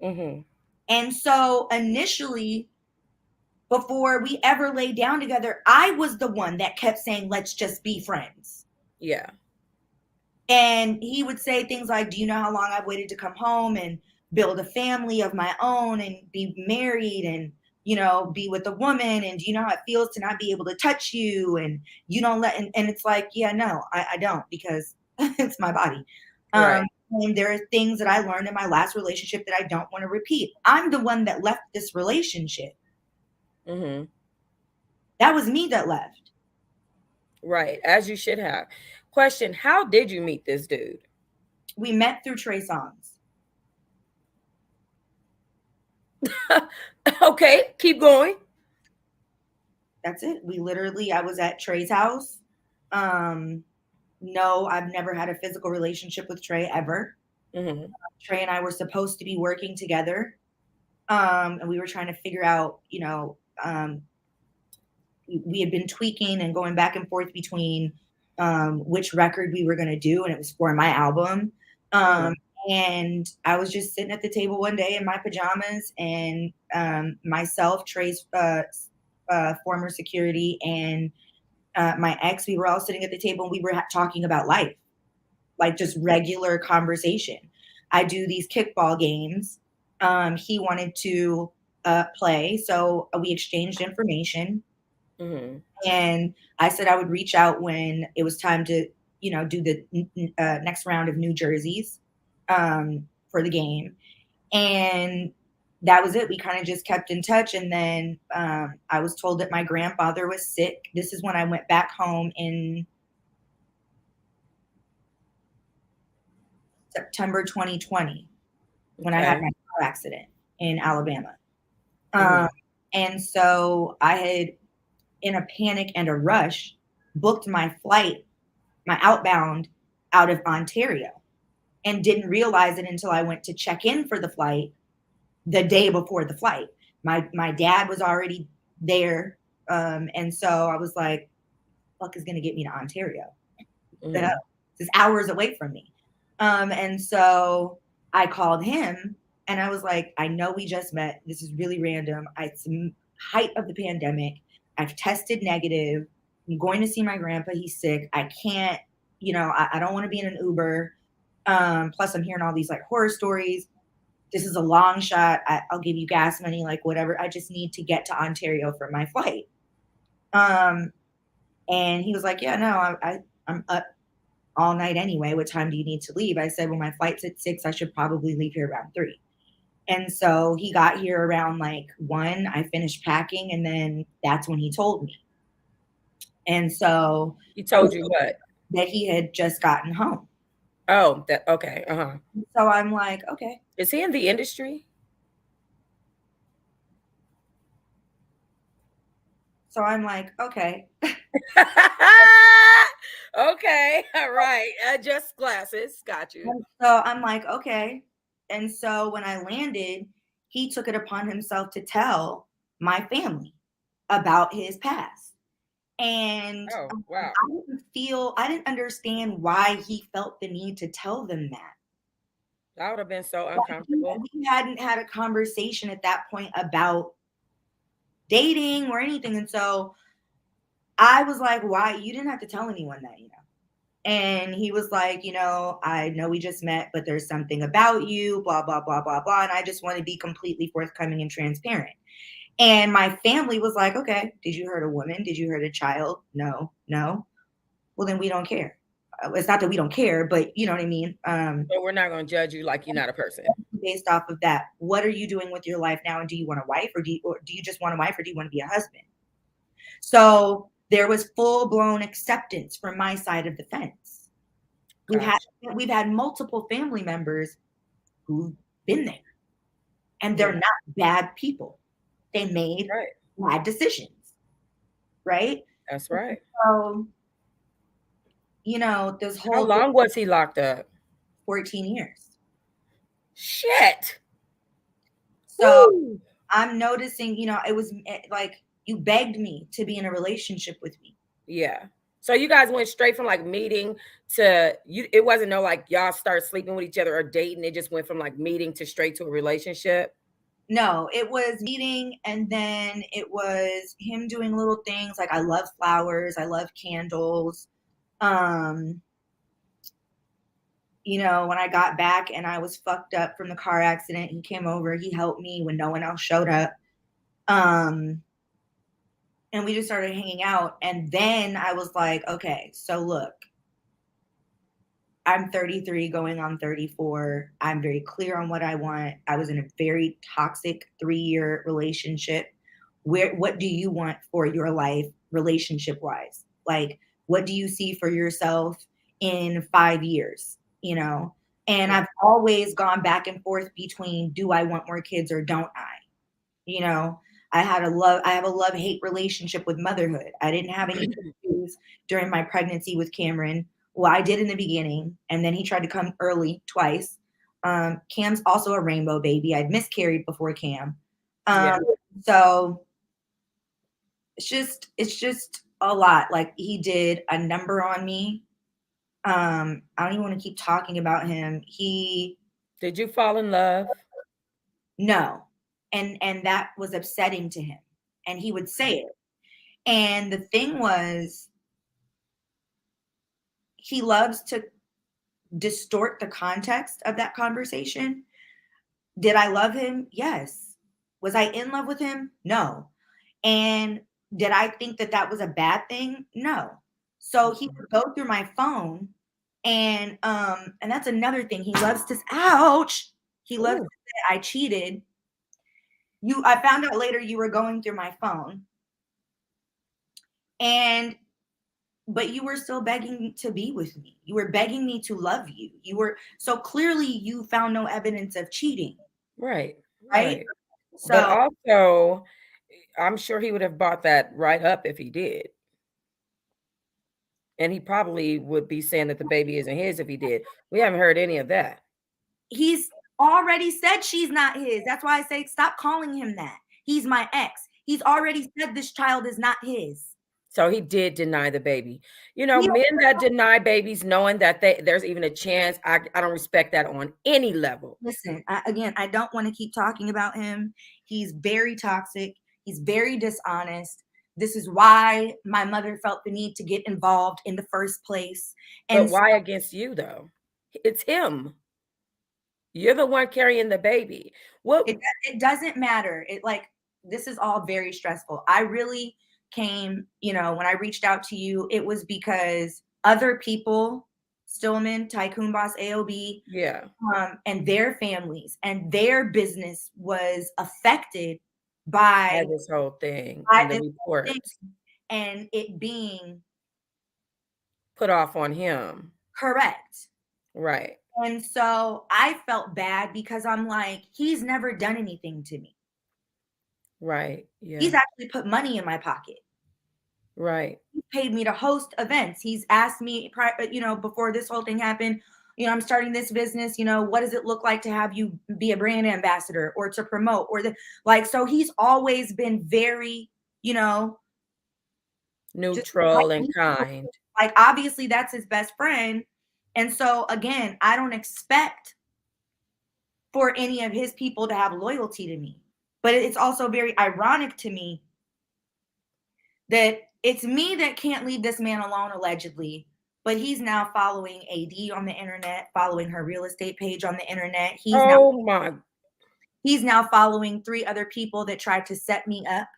Mm-hmm. And so initially, before we ever laid down together, I was the one that kept saying, let's just be friends. Yeah. And he would say things like, do you know how long I've waited to come home and build a family of my own and be married and, be with a woman? And do you know how it feels to not be able to touch you? And you don't and it's like, yeah, no, I don't, because it's my body. Right. And there are things that I learned in my last relationship that I don't want to repeat. I'm the one that left this relationship. Mm-hmm. That was me that left. Right. As you should have. Question: how did you meet this dude? We met through Trey songs. Okay, keep going. That's it. I was at Trey's house. Um, no, I've never had a physical relationship with Trey ever. Mm-hmm. Trey and I were supposed to be working together. And we were trying to figure out, we had been tweaking and going back and forth between which record we were going to do, and it was for my album. Mm-hmm. And I was just sitting at the table one day in my pajamas, and myself, Trey's former security, and my ex, we were all sitting at the table, and we were talking about life, like just regular conversation. I do these kickball games. He wanted to play, so we exchanged information. Mm-hmm. And I said I would reach out when it was time to, do the next round of New Jerseys for the game. And that was it. We kind of just kept in touch. And then I was told that my grandfather was sick. This is when I went back home in September 2020, when I had Okay. my car accident in Alabama. Mm-hmm. Um, and so I had, in a panic and a rush, booked my flight, my outbound, out of Ontario, and didn't realize it until I went to check in for the flight the day before the flight. My dad was already there, and so I was like, "Fuck is gonna get me to Ontario? The hell? Mm-hmm. This is hours away from me." And so I called him, and I was like, "I know we just met. This is really random. It's the height of the pandemic. I've tested negative. I'm going to see my grandpa. He's sick. I can't, I don't want to be in an Uber. Plus, I'm hearing all these like horror stories. This is a long shot. I'll give you gas money, like whatever. I just need to get to Ontario for my flight." Um, and he was like, "Yeah, no, I'm up all night anyway. What time do you need to leave?" I said, "Well, my flight's at 6. I should probably leave here around 3." And so he got here around like 1. I finished packing, and then that's when he told me. And so He told you what? that he had just gotten home. Oh, that okay. Uh-huh. So I'm like, okay. Is he in the industry? So I'm like, okay. Okay, all right. Adjust glasses. Got you. And so I'm like, okay. And so when I landed, he took it upon himself to tell my family about his past. And Oh, wow. I didn't understand why he felt the need to tell them that. That would have been so Like, uncomfortable. we hadn't had a conversation at that point about dating or anything. And so I was like, why? You didn't have to tell anyone that, you know. And he was like, you know, I know we just met, but there's something about you, blah, blah, blah, blah, blah. And I just want to be completely forthcoming and transparent. And my family was like, okay, did you hurt a woman? Did you hurt a child? No, no. Well, then we don't care. It's not that we don't care, but you know what I mean? But we're not going to judge you like you're not a person. Based off of that, what are you doing with your life now? And do you want a wife or do you just want a wife or do you want to be a husband? So there was full blown acceptance from my side of the fence. We've had Gotcha. we've had multiple family members who've been there, and they're Yeah. not bad people. They made Right. bad decisions, right? That's right. So, you know, this How whole thing, long was he locked up? 14 years. Shit. So Woo. I'm noticing, you know, it was like you begged me to be in a relationship with me. Yeah. So you guys went straight from like meeting to you. It wasn't no like y'all start sleeping with each other or dating. It just went from like meeting to straight to a relationship. No, it was meeting, and then it was him doing little things like I love flowers, I love candles. Um, you know, when I got back and I was fucked up from the car accident, he came over, he helped me when no one else showed up. Um, and we just started hanging out. And then I was like, okay, so look, I'm 33 going on 34. I'm very clear on what I want. I was in a very toxic 3-year relationship. What do you want for your life relationship wise? Like what do you see for yourself in 5 years, you know? And Yeah. I've always gone back and forth between do I want more kids or don't I? You know, I have a love-hate relationship with motherhood. I didn't have any issues during my pregnancy with Cameron. Well, I did in the beginning, and then he tried to come early twice. Cam's also a rainbow baby. I'd miscarried before Cam. Yeah. Um, so it's just a lot. Like he did a number on me. I don't even want to keep talking about him. He Did you fall in love? no. And that was upsetting to him. And he would say it. And the thing was, he loves to distort the context of that conversation. Did I love him? Yes. Was I in love with him? No. And did I think that that was a bad thing? No. So he would go through my phone and that's another thing. He loves to ouch. He loves to Ooh. say I cheated. I found out later you were going through my phone and but you were still begging to be with me. You were begging me to love you. You were so clearly you found no evidence of cheating, Right. right? Right. But So also, I'm sure he would have bought that right up if he did. And he probably would be saying that the baby isn't his if he did. We haven't heard any of that. he's already said she's not his. That's why I say stop calling him that. He's my ex. He's already said this child is not his. So he did deny the baby. You know, He, men that deny babies knowing that there's even a chance, I don't respect that on any level. listen, again, I don't want to keep talking about him. He's very toxic. He's very dishonest. This is why my mother felt the need to get involved in the first place. But And why against you though? It's him. You're the one carrying the baby. What it doesn't matter. It like this is all very stressful. I really came, you know, when I reached out to you, it was because other people, Stillman, Tycoon Boss, AOB, yeah, and their families and their business was affected by by this whole thing by and the this whole thing reports and it being put off on him. correct. Right. And so I felt bad because I'm like, he's never done anything to me. Right. He's Yeah. actually put money in my pocket. Right. He paid me to host events. He's asked me, before this whole thing happened, I'm starting this business. What does it look like to have you be a brand ambassador or to promote or so he's always been very, just like Neutral and me. kind. Like, obviously that's his best friend. And so again, I don't expect for any of his people to have loyalty to me. But it's also very ironic to me that it's me that can't leave this man alone, allegedly. But he's now following AD on the internet, following her real estate page on the internet. Oh my. He's now following 3 other people that tried to set me up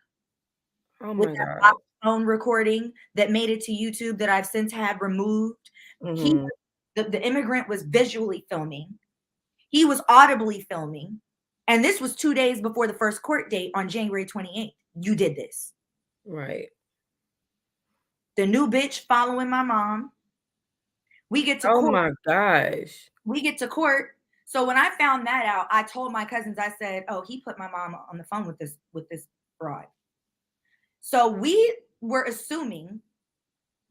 Oh with my that God. box phone recording that made it to YouTube that I've since had removed. He, Hmm. the immigrant, was visually filming. He was audibly filming. And this was 2 days before the first court date on January 28th. You did this. Right. The new bitch following my mom. We get to Oh court. my gosh. We get to court. So when I found that out, I told my cousins, I said, "Oh, he put my mom on the phone with this fraud." So we were assuming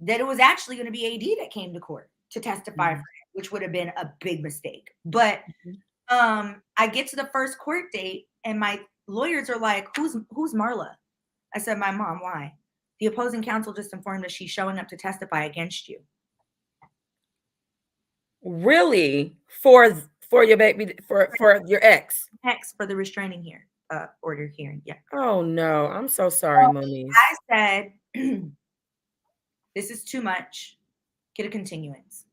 that it was actually going to be AD that came to court to testify for Mhm. him, which would have been a big mistake. But I get to the first court date and my lawyers are like, "Who's Marla?" I said, "My mom." "Why?" "The opposing counsel just informed us she's showing up to testify against you." Really? For your baby, for your ex? Next for the restraining here order hearing. Yeah. Oh no, I'm so sorry, So Moniece. I said, "This is too much. Get a continuance."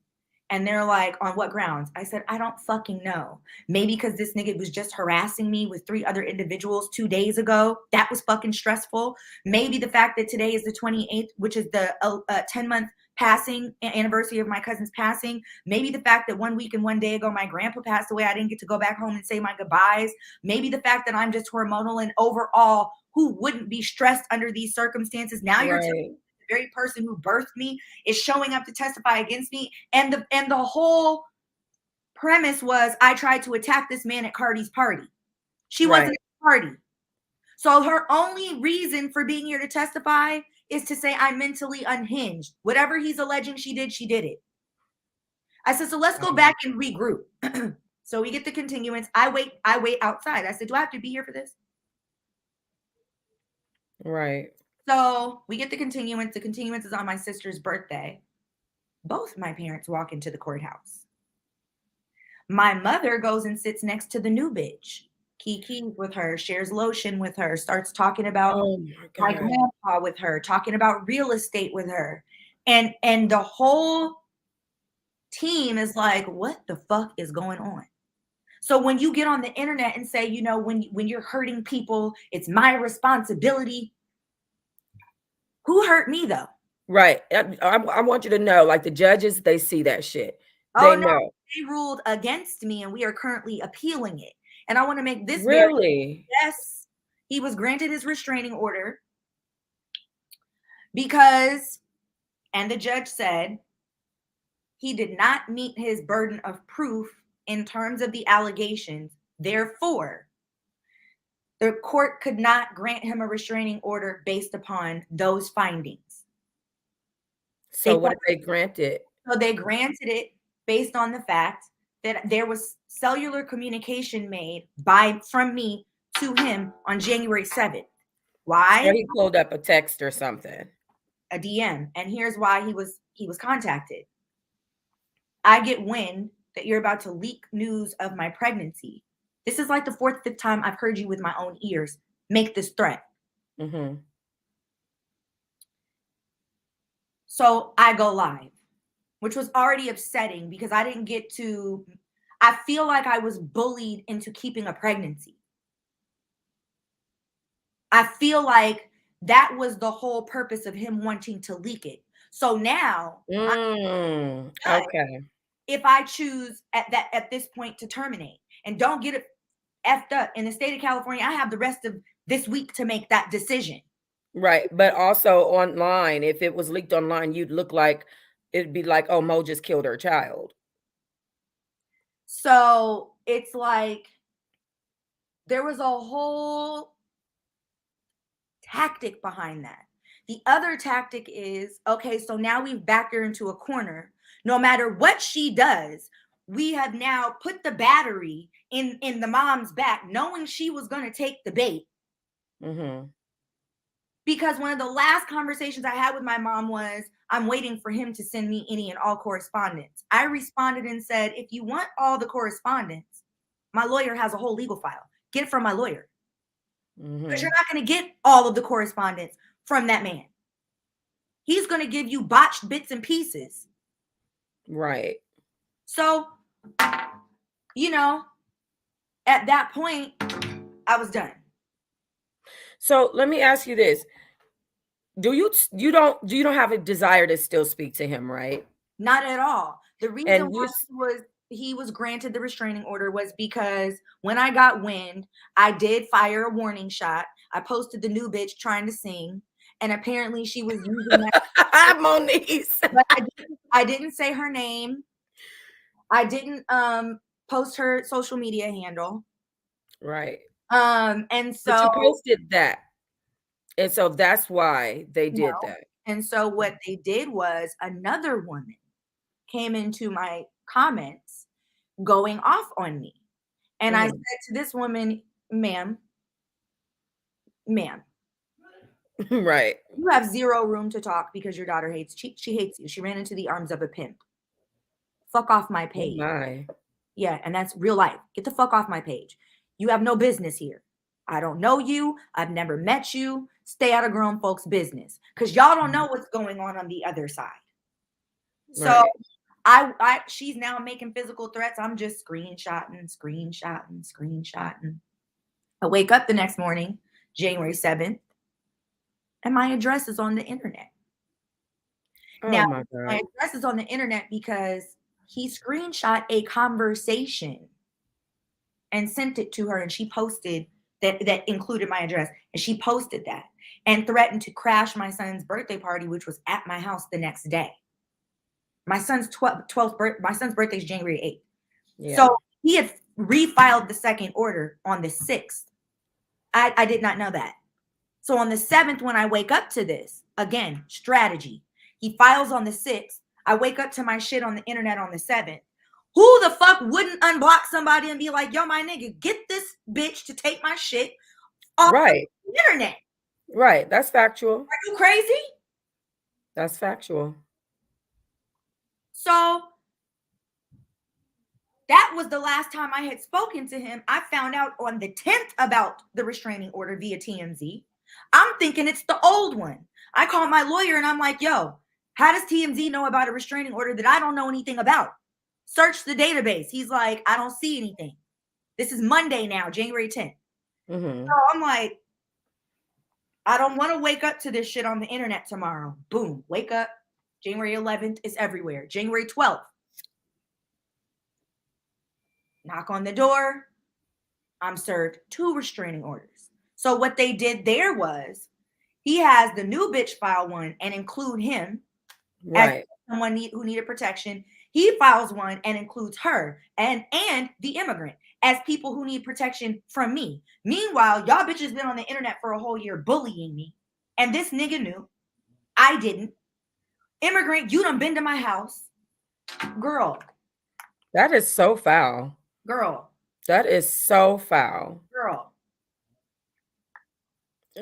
And they're like, "On what grounds?" I said, "I don't fucking know. Maybe because this nigga was just harassing me with 3 other individuals 2 days ago. That was fucking stressful. Maybe the fact that today is the 28th, which is the 10-month passing anniversary of my cousin's passing. Maybe the fact that 1 week and 1 day ago my grandpa passed away. I didn't get to go back home and say my goodbyes. Maybe the fact that I'm just hormonal and overall, who wouldn't be stressed under these circumstances? Now you're telling Right. me the very person who birthed me is showing up to testify against me." And the whole premise was I tried to attack this man at Cardi's party. She wasn't Right. at the party. So her only reason for being here to testify is to say I'm mentally unhinged. Whatever he's alleging she did it. I said, "So let's go back and regroup." So we get the continuance. I wait outside. I said, "Do I have to be here for this?" Right. So we get the continuance. The continuance is on my sister's birthday. Both my parents walk into the courthouse. My mother goes and sits next to the new bitch. Kiki with her, shares lotion with her, starts talking about Oh my my God. grandpa with her, talking about real estate with her. And the whole team is like, "What the fuck is going on?" So when you get on the internet and say, when you're hurting people, it's my responsibility. Who hurt me though? Right. I want you to know, like the judges, they see that shit. Oh They no, know. they ruled against me and we are currently appealing it. And I want to make this very Really? yes, he was granted his restraining order because, and the judge said, he did not meet his burden of proof in terms of the allegations. Therefore, the court could not grant him a restraining order based upon those findings. So They what if they grant it? So they granted it based on the fact that there was cellular communication made from me to him on January 7th. So Why? he pulled up a text or something. A DM. And here's why he was contacted. "I get wind that you're about to leak news of my pregnancy. This is like the 4th, 5th time I've heard you with my own ears make this threat." Mm-hmm. So I go live, which was already upsetting because I feel like I was bullied into keeping a pregnancy. I feel like that was the whole purpose of him wanting to leak it. So now I'm judged Okay. if I choose at this point to terminate. And don't get it effed up. In the state of California, I have the rest of this week to make that decision. Right. But also online, if it was leaked online, you'd look like it'd be like, oh, Mo just killed her child. So it's like there was a whole tactic behind that. The other tactic is, okay, so now we've backed her into a corner. No matter what she does, we have now put the battery in the mom's back, knowing she was going to take the bait. Mm-hmm. Because one of the last conversations I had with my mom was, I'm waiting for him to send me any and all correspondence. I responded and said, if you want all the correspondence, my lawyer has a whole legal file. Get it from my lawyer. Because you're Mm-hmm. not going to get all of the correspondence from that man. He's going to give you botched bits and pieces. Right. So, you know, at that point, I was done. So let me ask you this. You don't have a desire to still speak to him, right? Not at all. The reason And you why he was granted the restraining order was because when I got wind, I did fire a warning shot. I posted the new bitch trying to sing, and apparently she was using that. Moniece. But I didn't say her name. I didn't post her social media handle. Right. And But you so posted that. And so that's why they no. did that. And so what they did was another woman came into my comments going off on me. And I said Mhm. to this woman, ma'am, Right. you have zero room to talk because your daughter hates, she hates you. She ran into the arms of a pimp. Fuck off my Oh page. my. Yeah, and that's real life. Get the fuck off my page. You have no business here. I don't know you. I've never met you. Stay out of grown folks' business because y'all don't know what's going on the other side. So Right. she's now making physical threats. I'm just screenshotting. I wake up the next morning, January 7th, and my address is on the internet. Oh Now, my my God. address is on the internet because he screenshot a conversation and sent it to her, and she posted that included my address, and she posted that and threatened to crash my son's birthday party, which was at my house the next day. My son's 12th birthday. My son's birthday is January 8th. Yeah. So he had refiled the second order on the 6th. I did not know that. So on the 7th, when I wake up to this, again, strategy. He files on the 6th. I wake up to my shit on the internet on the 7th. Who the fuck wouldn't unblock somebody and be like, yo, my nigga, get this bitch to take my shit off Right. the internet? Right. That's factual. Are you crazy? That's factual. So that was the last time I had spoken to him. I found out on the 10th about the restraining order via TMZ. I'm thinking it's the old one. I called my lawyer and I'm like, yo, how does TMZ know about a restraining order that I don't know anything about? Search the database. He's like, I don't see anything. This is Monday now, January 10th. Mm-hmm. So I'm like, I don't want to wake up to this shit on the internet tomorrow. Boom, wake up. January 11th is everywhere. January 12th. Knock on the door. I'm served 2 restraining orders. So what they did there was he has the new bitch file one and include him as Right. someone who needed protection. He files one and includes her and the immigrant as people who need protection from me. Meanwhile, y'all bitches been on the internet for a whole year bullying me. And this nigga knew. I didn't. Immigrant, you done been to my house. Girl, That is so foul. girl, That is so foul. girl.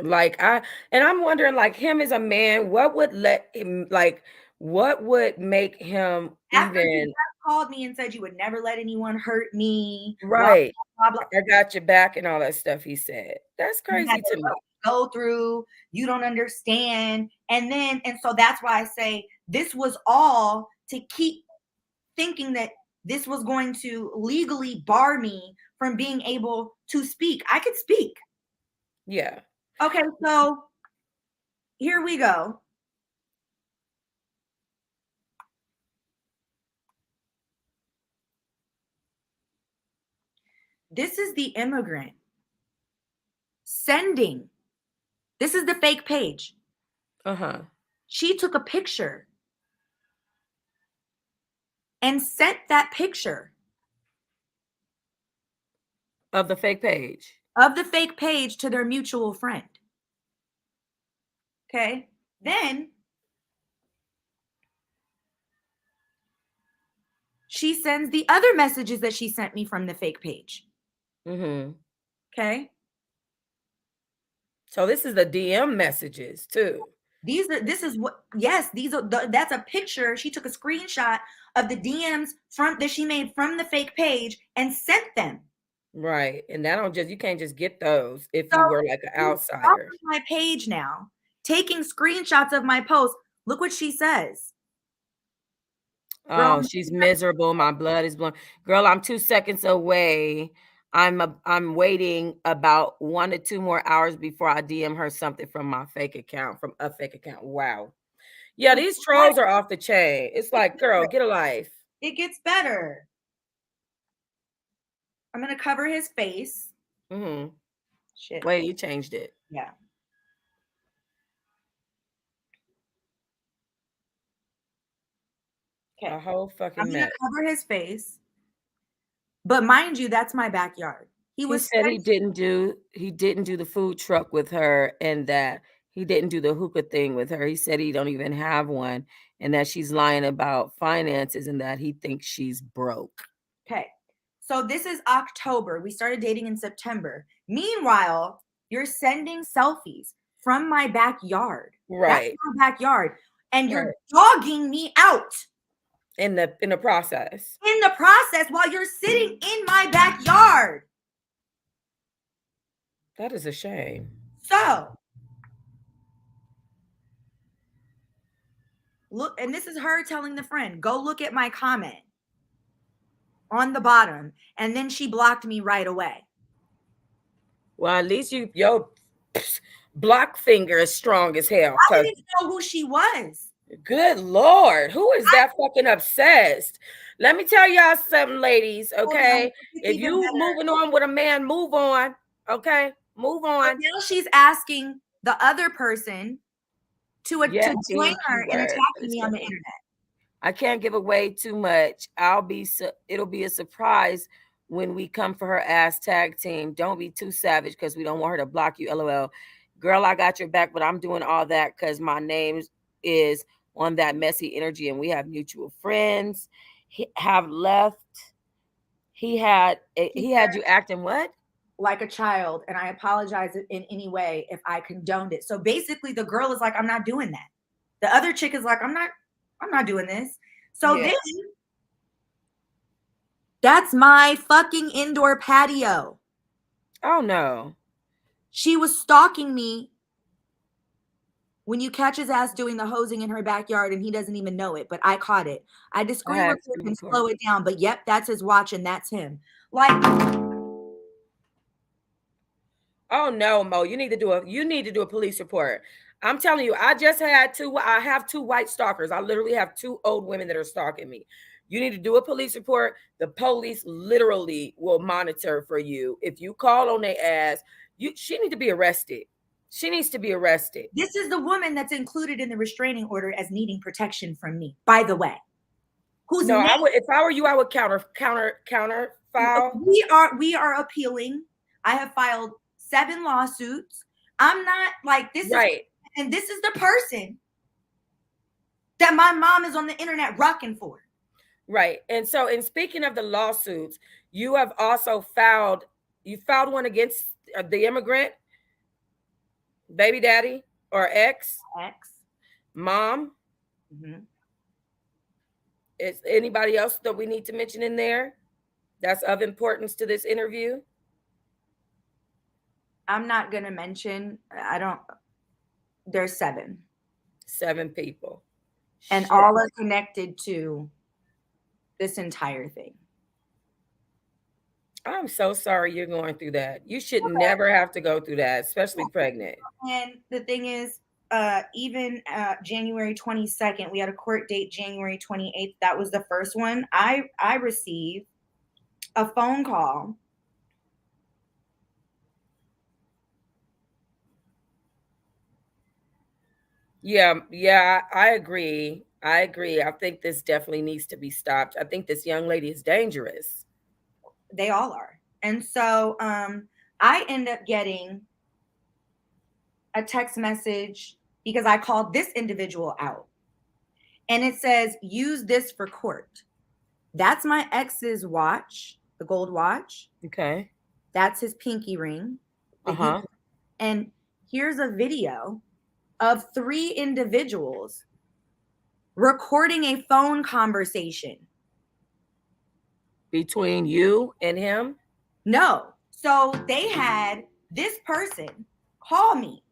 Like I'm wondering, like, him as a man, what would let him, like, what would make him After he even called me and said you would never let anyone hurt me, blah, right? blah, blah, blah. I got your back and all that stuff he said. That's You had crazy to to me. go through, you don't understand. And so that's why I say this was all to keep thinking that this was going to legally bar me from being able to speak. I could speak. Yeah. Okay, so here we go. This is the immigrant sending. This is the fake page. Uh-huh. She took a picture and sent that picture Of the fake page. of the fake page to their mutual friend. Okay. Then she sends the other messages that she sent me from the fake page. Mm-hmm. Okay. So this is the DM messages too. This is what, yes, that's a picture. She took a screenshot of the DMs from that she made from the fake page and sent them. Right. And that don't just, you can't just get those if So you were like an she's outsider. stalking my page now, taking screenshots of my posts. Look what she says. Girl, Oh, she's miserable. My blood is blowing. Girl, I'm 2 seconds away. I'm waiting about 1 to 2 more hours before I DM her something from my fake account, from a fake account. Wow. Yeah, these trolls are off the chain. It's like, girl, get a life. it gets better. I'm gonna cover his face. Mm-hmm. Shit. Wait, you changed it. Yeah. A Okay. whole I'm fucking gonna mess. cover his face. But mind you, that's my backyard. He He was said he didn't do the food truck with her, and that he didn't do the hookah thing with her. He said he don't even have one, and that she's lying about finances and that he thinks she's broke. okay. So this is October. We started dating in September. Meanwhile, you're sending selfies from my backyard. That's Right. my backyard. And you're Right. dogging me out In the process. in the process while you're sitting in my backyard. That is a shame. So look, and this is her telling the friend, go look at my comment on the bottom. And then she blocked me right away. Well, at least your block finger is strong as hell. I Cause didn't know who she was. good Lord, who is that fucking obsessed? Let me tell y'all something, ladies. Hold on, Okay, it's if even you better. moving on with a man, move on. Okay, move So on. now she's asking the other person Yet to join being her in keyword. attacking It's me on the gonna. internet. I can't give away too much. It'll be a surprise when we come for her ass tag team. Don't be too savage because we don't want her to block you. LOL. Girl, I got your back, but I'm doing all that because my name is on that messy energy and we have mutual friends. He have left. She He had said, you acting what? like a child, and I apologize in any way if I condoned it. So basically, the girl is like, I'm not doing that. The other chick is like, I'm not doing this. So Yeah. then that's my fucking indoor patio. Oh no. She was stalking me when you catch his ass doing the hosing in her backyard and he doesn't even know it, but I caught it. I had to I screen had record screen and record. slow it down, but yep, that's his watch and that's him. Like, Oh no, Mo, you need to do a police report. I'm telling you, I have two white stalkers. I literally have two old women that are stalking me. You need to do a police report. The police literally will monitor for you. If you call on their ass, she need to be arrested. She needs to be arrested. this is the woman that's included in the restraining order as needing protection from me, by the way. Whose No, name I would if I were you, I would counter file. we are appealing. I have filed 7 lawsuits. I'm not like this is Right. and this is the person that my mom is on the internet rocking for. Right. And so, in speaking of the lawsuits, you have also filed one against the immigrant, baby daddy, or ex, X. mom. Mm-hmm. Is anybody else that we need to mention in there that's of importance to this interview? I'm not gonna mention. I don't. There's 7, 7 people. and Shit. all are connected to this entire thing. I'm so sorry you're going through that. You should never have to go through that, especially pregnant. And the thing is, even January 22nd, we had a court date January 28th. That was the first one. I received a phone call. Yeah, I agree. I agree. I think this definitely needs to be stopped. I think this young lady is dangerous. They all are. And so I end up getting a text message because I called this individual out. And it says, use this for court. That's my ex's watch, the gold watch. Okay. That's his pinky ring. Uh-huh. And here's a video of 3 individuals recording a phone conversation. Between you and him? No. So they had this person call me.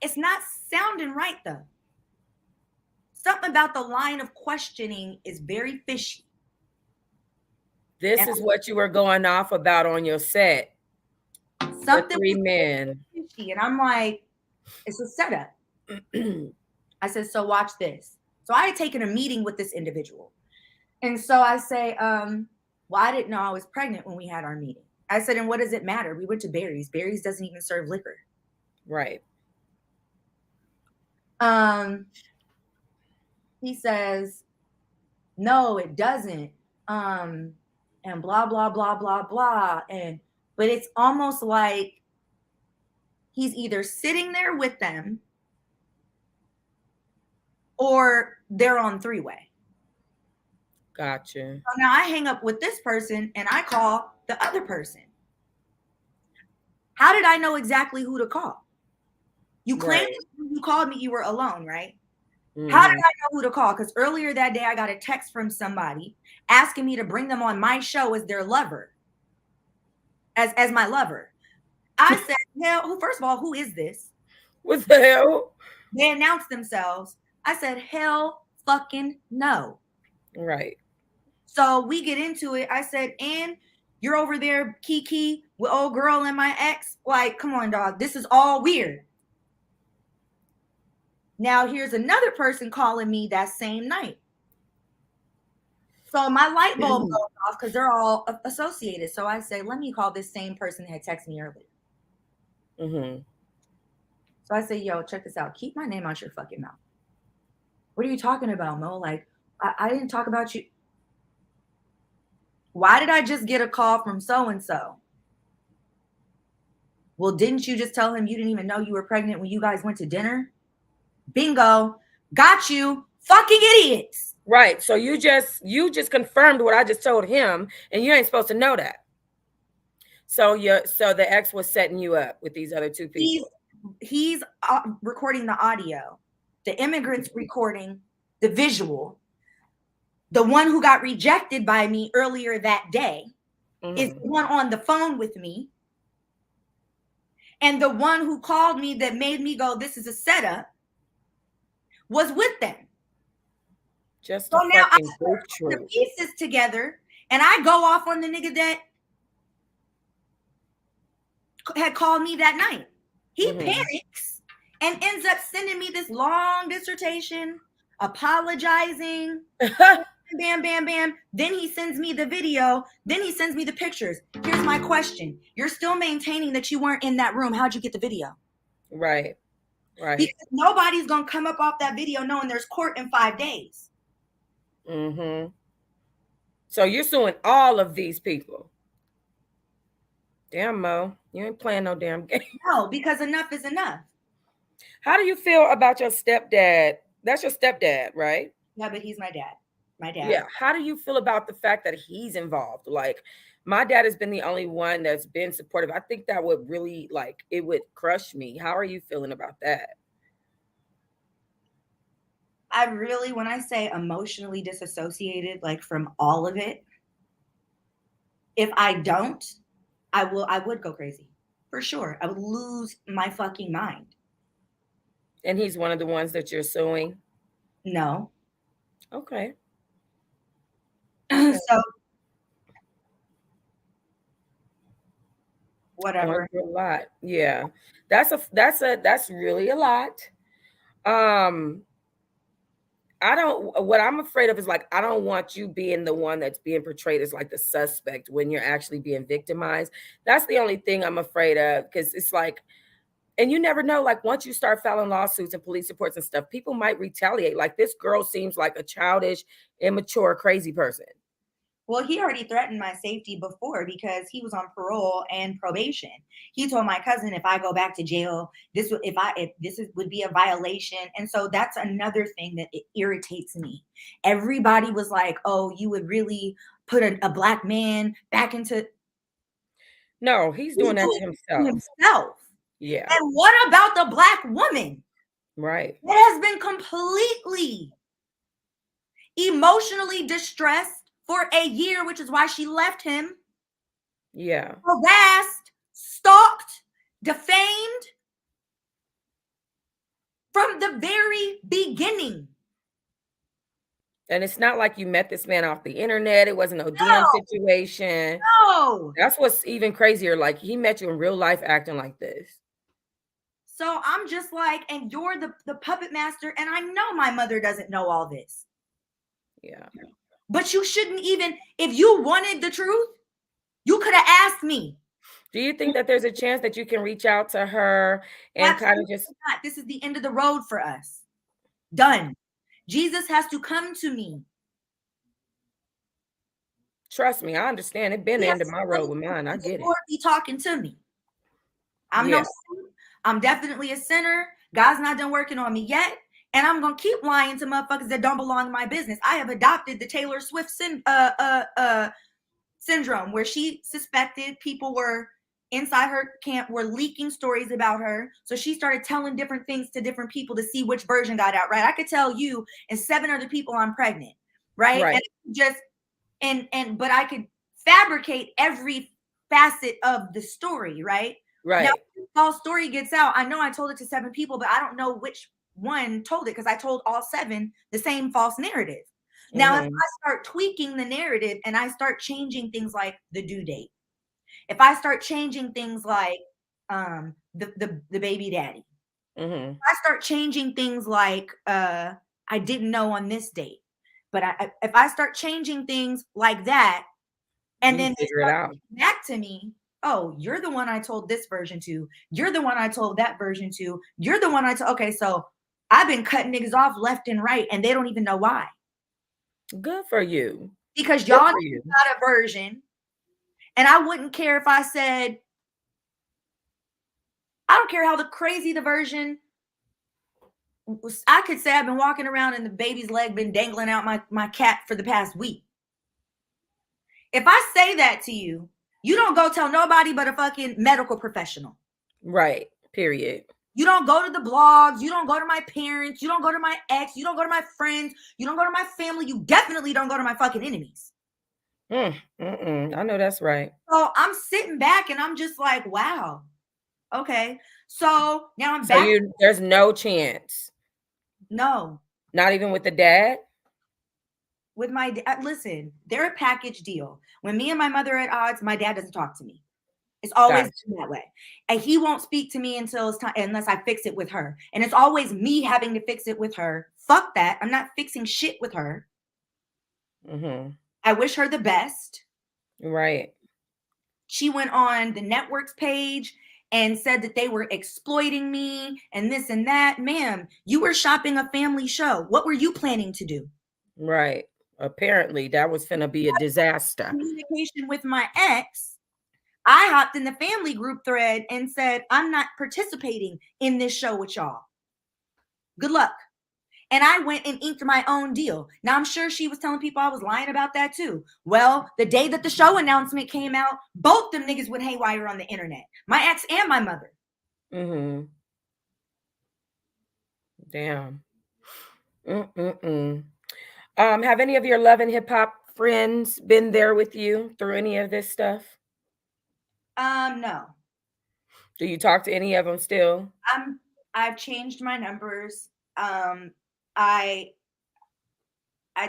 It's not sounding right though. Something about the line of questioning is very fishy. This is what you were going off about on your set. Something the 3 men. Fishy. And I'm like, it's a setup. I said, so watch this. So I had taken a meeting with this individual. And so I say, well, I didn't know I was pregnant when we had our meeting. I said, and what does it matter? We went to Barry's. Barry's doesn't even serve liquor. Right. He says, no, it doesn't. And blah, blah, blah, blah, blah. But it's almost like he's either sitting there with them or they're on 3-way. Gotcha. So now I hang up with this person and I call the other person. How did I know exactly who to call? You claimed you called me, you were alone, right? Mm-hmm. How did I know who to call? Because earlier that day, I got a text from somebody asking me to bring them on my show as their lover, as my lover. I said, hell, first of all, who is this? What the hell? They announced themselves. I said, hell fucking no. Right. So we get into it. I said, and you're over there, Kiki, with old girl and my ex. Like, come on, dog. This is all weird. Now, here's another person calling me that same night. So my light bulb goes off because they're all associated. So I say, let me call this same person that had texted me earlier. Mm-hmm. So I say, yo, check this out. Keep my name out your fucking mouth. What are you talking about, Mo? Like, I didn't talk about you. Why did I just get a call from so-and-so? Well, didn't you just tell him you didn't even know you were pregnant when you guys went to dinner? Bingo. Got you. Fucking idiots. Right. So you just confirmed what I just told him, and you ain't supposed to know that. So the ex was setting you up with these other 2 people. He's recording the audio. The immigrant's recording the visual. The one who got rejected by me earlier that day is the one on the phone with me. And the one who called me that made me go, this is a setup, was with them. Just so now I put the pieces together and I go off on the nigga that had called me that night. He panics and ends up sending me this long dissertation, apologizing. Bam, bam, bam. Then he sends me the video. Then he sends me the pictures. Here's my question. You're still maintaining that you weren't in that room. How'd you get the video? Right. Right. Because nobody's going to come up off that video knowing there's court in 5 days. Mm-hmm. So you're suing all of these people. Damn, Mo. You ain't playing no damn game. No, because enough is enough. How do you feel about your stepdad? That's your stepdad, right? Yeah, but he's my dad. My dad. Yeah. How do you feel about the fact that he's involved? Like, my dad has been the only one that's been supportive. I think that would really, like, it would crush me. How are you feeling about that? I really, when I say emotionally disassociated, like from all of it, if I don't, I would go crazy. For sure. I would lose my fucking mind. And he's one of the ones that you're suing? No. Okay. So whatever. A lot. Yeah. That's really a lot. What I'm afraid of is, like, I don't want you being the one that's being portrayed as like the suspect when you're actually being victimized. That's the only thing I'm afraid of, because it's like, and you never know, like, once you start filing lawsuits and police reports and stuff, people might retaliate. Like, this girl seems like a childish, immature, crazy person. Well, he already threatened my safety before because he was on parole and probation. He told my cousin, if I go back to jail, would be a violation. And so that's another thing that it irritates me. Everybody was like, "Oh, you would really put a black man back into." No, he's He's doing that to doing it to himself. himself. Yeah. And what about the black woman Right. that has been completely emotionally distressed for a year, which is why she left him, Yeah. harassed, stalked, defamed from the very beginning? And it's not like you met this man off the internet. It wasn't no DM No, situation. no. That's what's even crazier. Like he met you in real life acting like this. So I'm just like, and you're the puppet master, and I know my mother doesn't know all this. Yeah. But you shouldn't even, if you wanted the truth, you could have asked me. Do you think that there's a chance that you can reach out to her and kind of Absolutely just not. This is the end of the road for us. Done. Jesus has to come to me. trust me? I understand. It's been He the has end to of my come road with to me. mine. I The get it. Lord be talking to me. I'm no Yeah. saint. I'm definitely a sinner. God's not done working on me yet. And I'm gonna keep lying to motherfuckers that don't belong in my business. I have adopted the Taylor Swift syndrome, where she suspected people were inside her camp were leaking stories about her. So she started telling different things to different people to see which version got out, right? I could tell you and 7 other people I'm pregnant, right? Right. And just but I could fabricate every facet of the story, right? Now, Right. false story gets out. I know I told it to 7 people, but I don't know which one told it because I told all 7 the same false narrative. Now, if Mm-hmm. I start tweaking the narrative and I start changing things like the due date, if I start changing things like the baby daddy, Mm-hmm. I start changing things like I didn't know on this date, but if I start changing things like that, and You then they figure it start out. coming back to me, oh, you're the one I told this version to. You're the one I told that version to. You're the one I told. Okay, so I've been cutting niggas off left and right, and they don't even know why. Good for you. Because Good y'all for niggas you. got a version, and I wouldn't care if I said, I don't care how the crazy the version was. I could say I've been walking around and the baby's leg been dangling out my cat for the past week. If I say that to you, you don't go tell nobody but a fucking medical professional. Right. Period. You don't go to the blogs. You don't go to my parents. You don't go to my ex. You don't go to my friends. You don't go to my family. You definitely don't go to my fucking enemies. I know that's right. So I'm sitting back and I'm just like, wow. Okay. So now I'm So back. there's no chance. No. Not even with the dad? With my listen, they're a package deal. When me and my mother are at odds, my dad doesn't talk to me. It's always Gotcha. been that way. And he won't speak to me until it's time, unless I fix it with her. And it's always me having to fix it with her. Fuck that. I'm not fixing shit with her. Mm-hmm. I wish her the best. Right. She went on the network's page and said that they were exploiting me and this and that. Ma'am, you were shopping a family show. What were you planning to do? Right. Apparently that was finna be a disaster. Communication with my ex, I hopped in the family group thread and said, I'm not participating in this show with y'all. Good luck. And I went and inked my own deal. Now, I'm sure she was telling people I was lying about that too. Well, the day that the show announcement came out, both them niggas went haywire on the internet. My ex and my mother. Mm-hmm. Damn. Mm-mm-mm. Have any of your love and hip hop friends been there with you through any of this stuff? No. Do you talk to any of them still? I've changed my numbers. I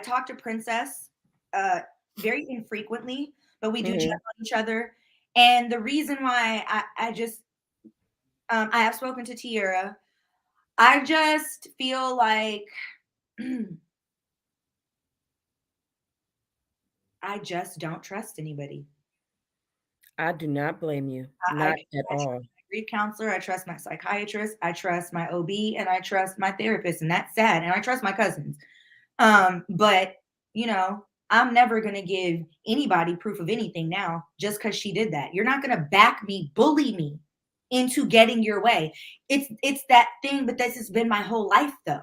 talk to Princess very infrequently, but we do check Mm-hmm. on each other. And the reason why I just I have spoken to Tierra, I just feel like I just don't trust anybody. I do not blame you. I Not at trust all. my grief counselor, I trust my psychiatrist, I trust my OB, and I trust my therapist, and that's sad. And I trust my cousins. But you know, I'm never going to give anybody proof of anything now just because she did that. You're not going to back me, bully me into getting your way. It's that thing, but this has been my whole life though.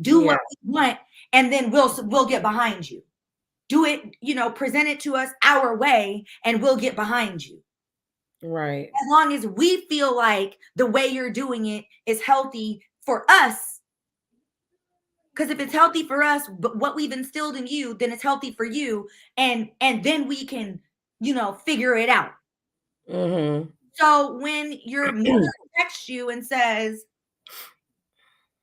Do Yeah. what we want, and then we'll get behind you. Do it, present it to us our way, and we'll get behind you. Right. As long as we feel like the way you're doing it is healthy for us. Because if it's healthy for us, but what we've instilled in you, then it's healthy for you, and then we can, figure it out. Mm-hmm. So when your mother texts you and says,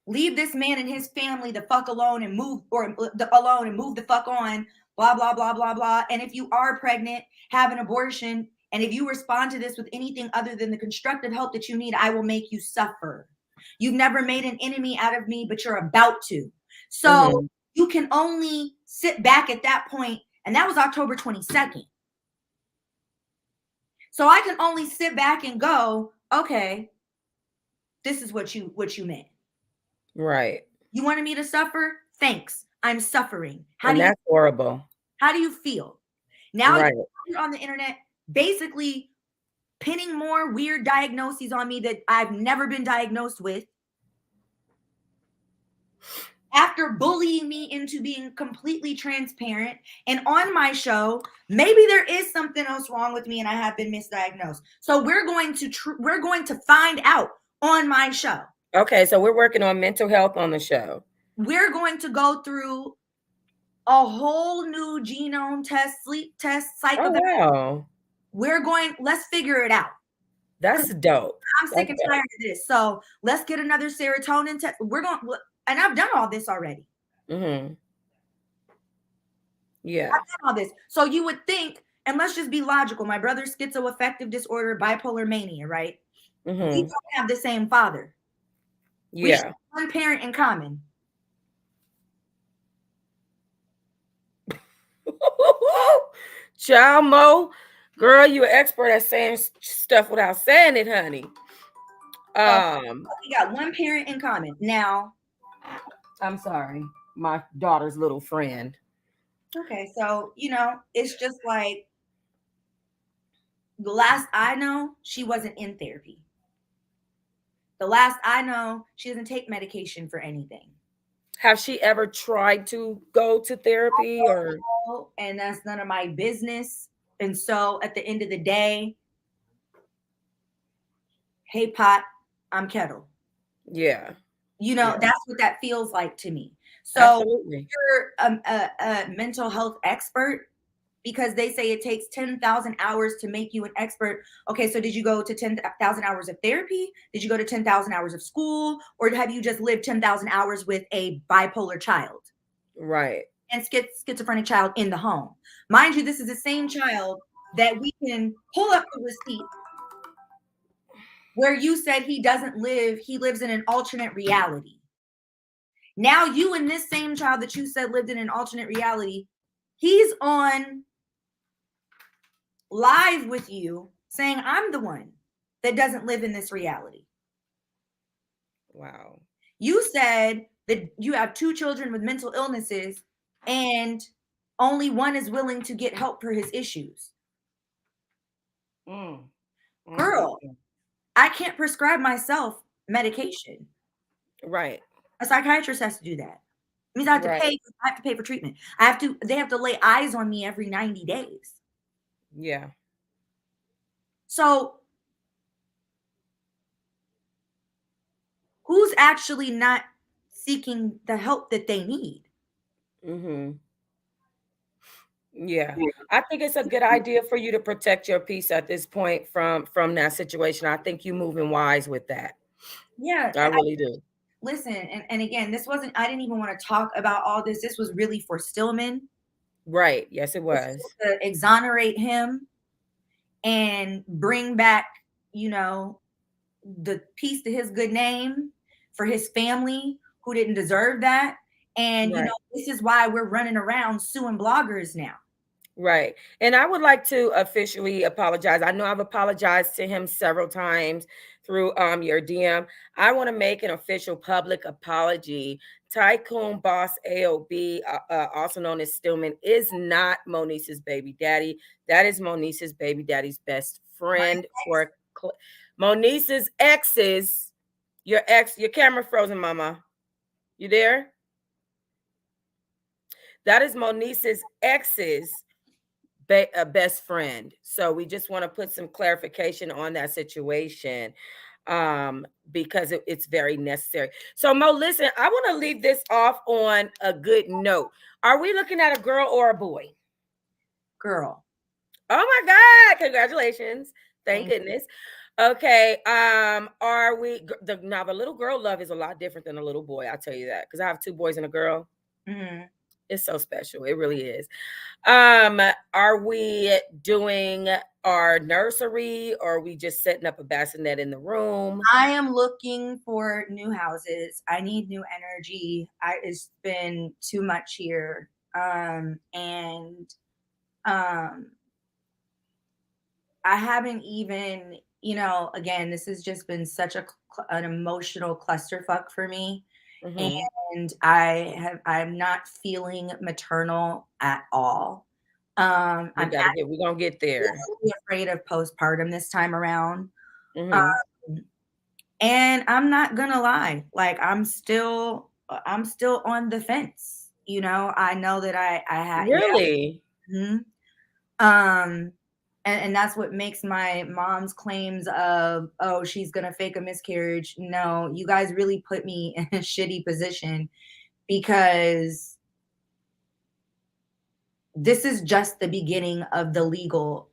leave this man and his family the fuck alone and move, or alone and move the fuck on, blah, blah, blah, blah, blah. And if you are pregnant, have an abortion. And if you respond to this with anything other than the constructive help that you need, I will make you suffer. You've never made an enemy out of me, but you're about to. So you can only sit back at that point. And that was October 22nd. So I can only sit back and go, okay, this is what you meant. Right. You wanted me to suffer? Thanks. I'm suffering. And that's horrible. How do you feel? Now right. you're on the internet basically pinning more weird diagnoses on me that I've never been diagnosed with. After bullying me into being completely transparent, and on my show, maybe there is something else wrong with me and I have been misdiagnosed. So we're going to find out on my show. Okay, so we're working on mental health on the show. We're going to go through a whole new genome test, sleep test, psych. Oh, wow. Let's figure it out. That's dope. I'm sick and tired of this. So let's get another serotonin test. And I've done all this already. Mm-hmm. Yeah. I've done all this. So you would think, and let's just be logical. My brother's schizoaffective disorder, bipolar mania, right? Mm-hmm. We don't have the same father. Yeah. We share one parent in common. Child Mo, girl, you're an expert at saying stuff without saying it, honey. We got one parent in common. Now, I'm sorry, my daughter's little friend. Okay, so it's just like the last I know, she wasn't in therapy. The last I know, she doesn't take medication for anything. Have she ever tried to go to therapy or? And that's none of my business. And so at the end of the day, hey pot, I'm kettle. Yeah. That's what that feels like to me. So absolutely. You're a mental health expert because they say it takes 10,000 hours to make you an expert. Okay, so did you go to 10,000 hours of therapy? Did you go to 10,000 hours of school? Or have you just lived 10,000 hours with a bipolar child? Right. And schizophrenic child in the home. Mind you, this is the same child that we can pull up the receipt where you said he lives in an alternate reality. Now you and this same child that you said lived in an alternate reality, he's on live with you saying, I'm the one that doesn't live in this reality. Wow. You said that you have 2 children with mental illnesses and only one is willing to get help for his issues. Girl, I can't prescribe myself medication. Right. A psychiatrist has to do that. It means I have to pay for treatment. They have to lay eyes on me every 90 days. Yeah. So who's actually not seeking the help that they need? Mm-hmm. Yeah. I think it's a good idea for you to protect your peace at this point from that situation. I think you're moving wise with that. Yeah. I really do. Listen, and again, I didn't even want to talk about all this. This was really for Stillman. Right. Yes, it was. To exonerate him and bring back, the peace to his good name for his family who didn't deserve that. And, this is why we're running around suing bloggers now. Right. And I would like to officially apologize. I know I've apologized to him several times through your DM. I want to make an official public apology. Tycoon Boss AOB, also known as Stillman, is not Moniece's baby daddy. That is Moniece's baby daddy's best friend for Moniece's exes. Your ex, your camera frozen, mama. You there? That is Moniece's ex's best friend. So we just want to put some clarification on that situation, because it's very necessary. So Mo, listen, I want to leave this off on a good note. Are we looking at a girl or a boy? Girl. Oh my God! Congratulations! Thank Thank goodness. Okay. Are we now? The little girl love is a lot different than a little boy. I'll tell you that because I have two boys and a girl. Mm-hmm. It's so special. It really is. Are we doing our nursery or are we just setting up a bassinet in the room? I am looking for new houses. I need new energy. It's been too much here. And I haven't even, again, this has just been such an emotional clusterfuck for me. Mm-hmm. And I'm not feeling maternal at all. I'm We're gonna get there. actually afraid of postpartum this time around. Um, Mm-hmm. and I'm not gonna lie, like I'm still on the fence. I know that I had, yeah. Really? Mhm. Um, and that's what makes my mom's claims of, oh, she's gonna fake a miscarriage. No, you guys really put me in a shitty position because this is just the beginning of the legal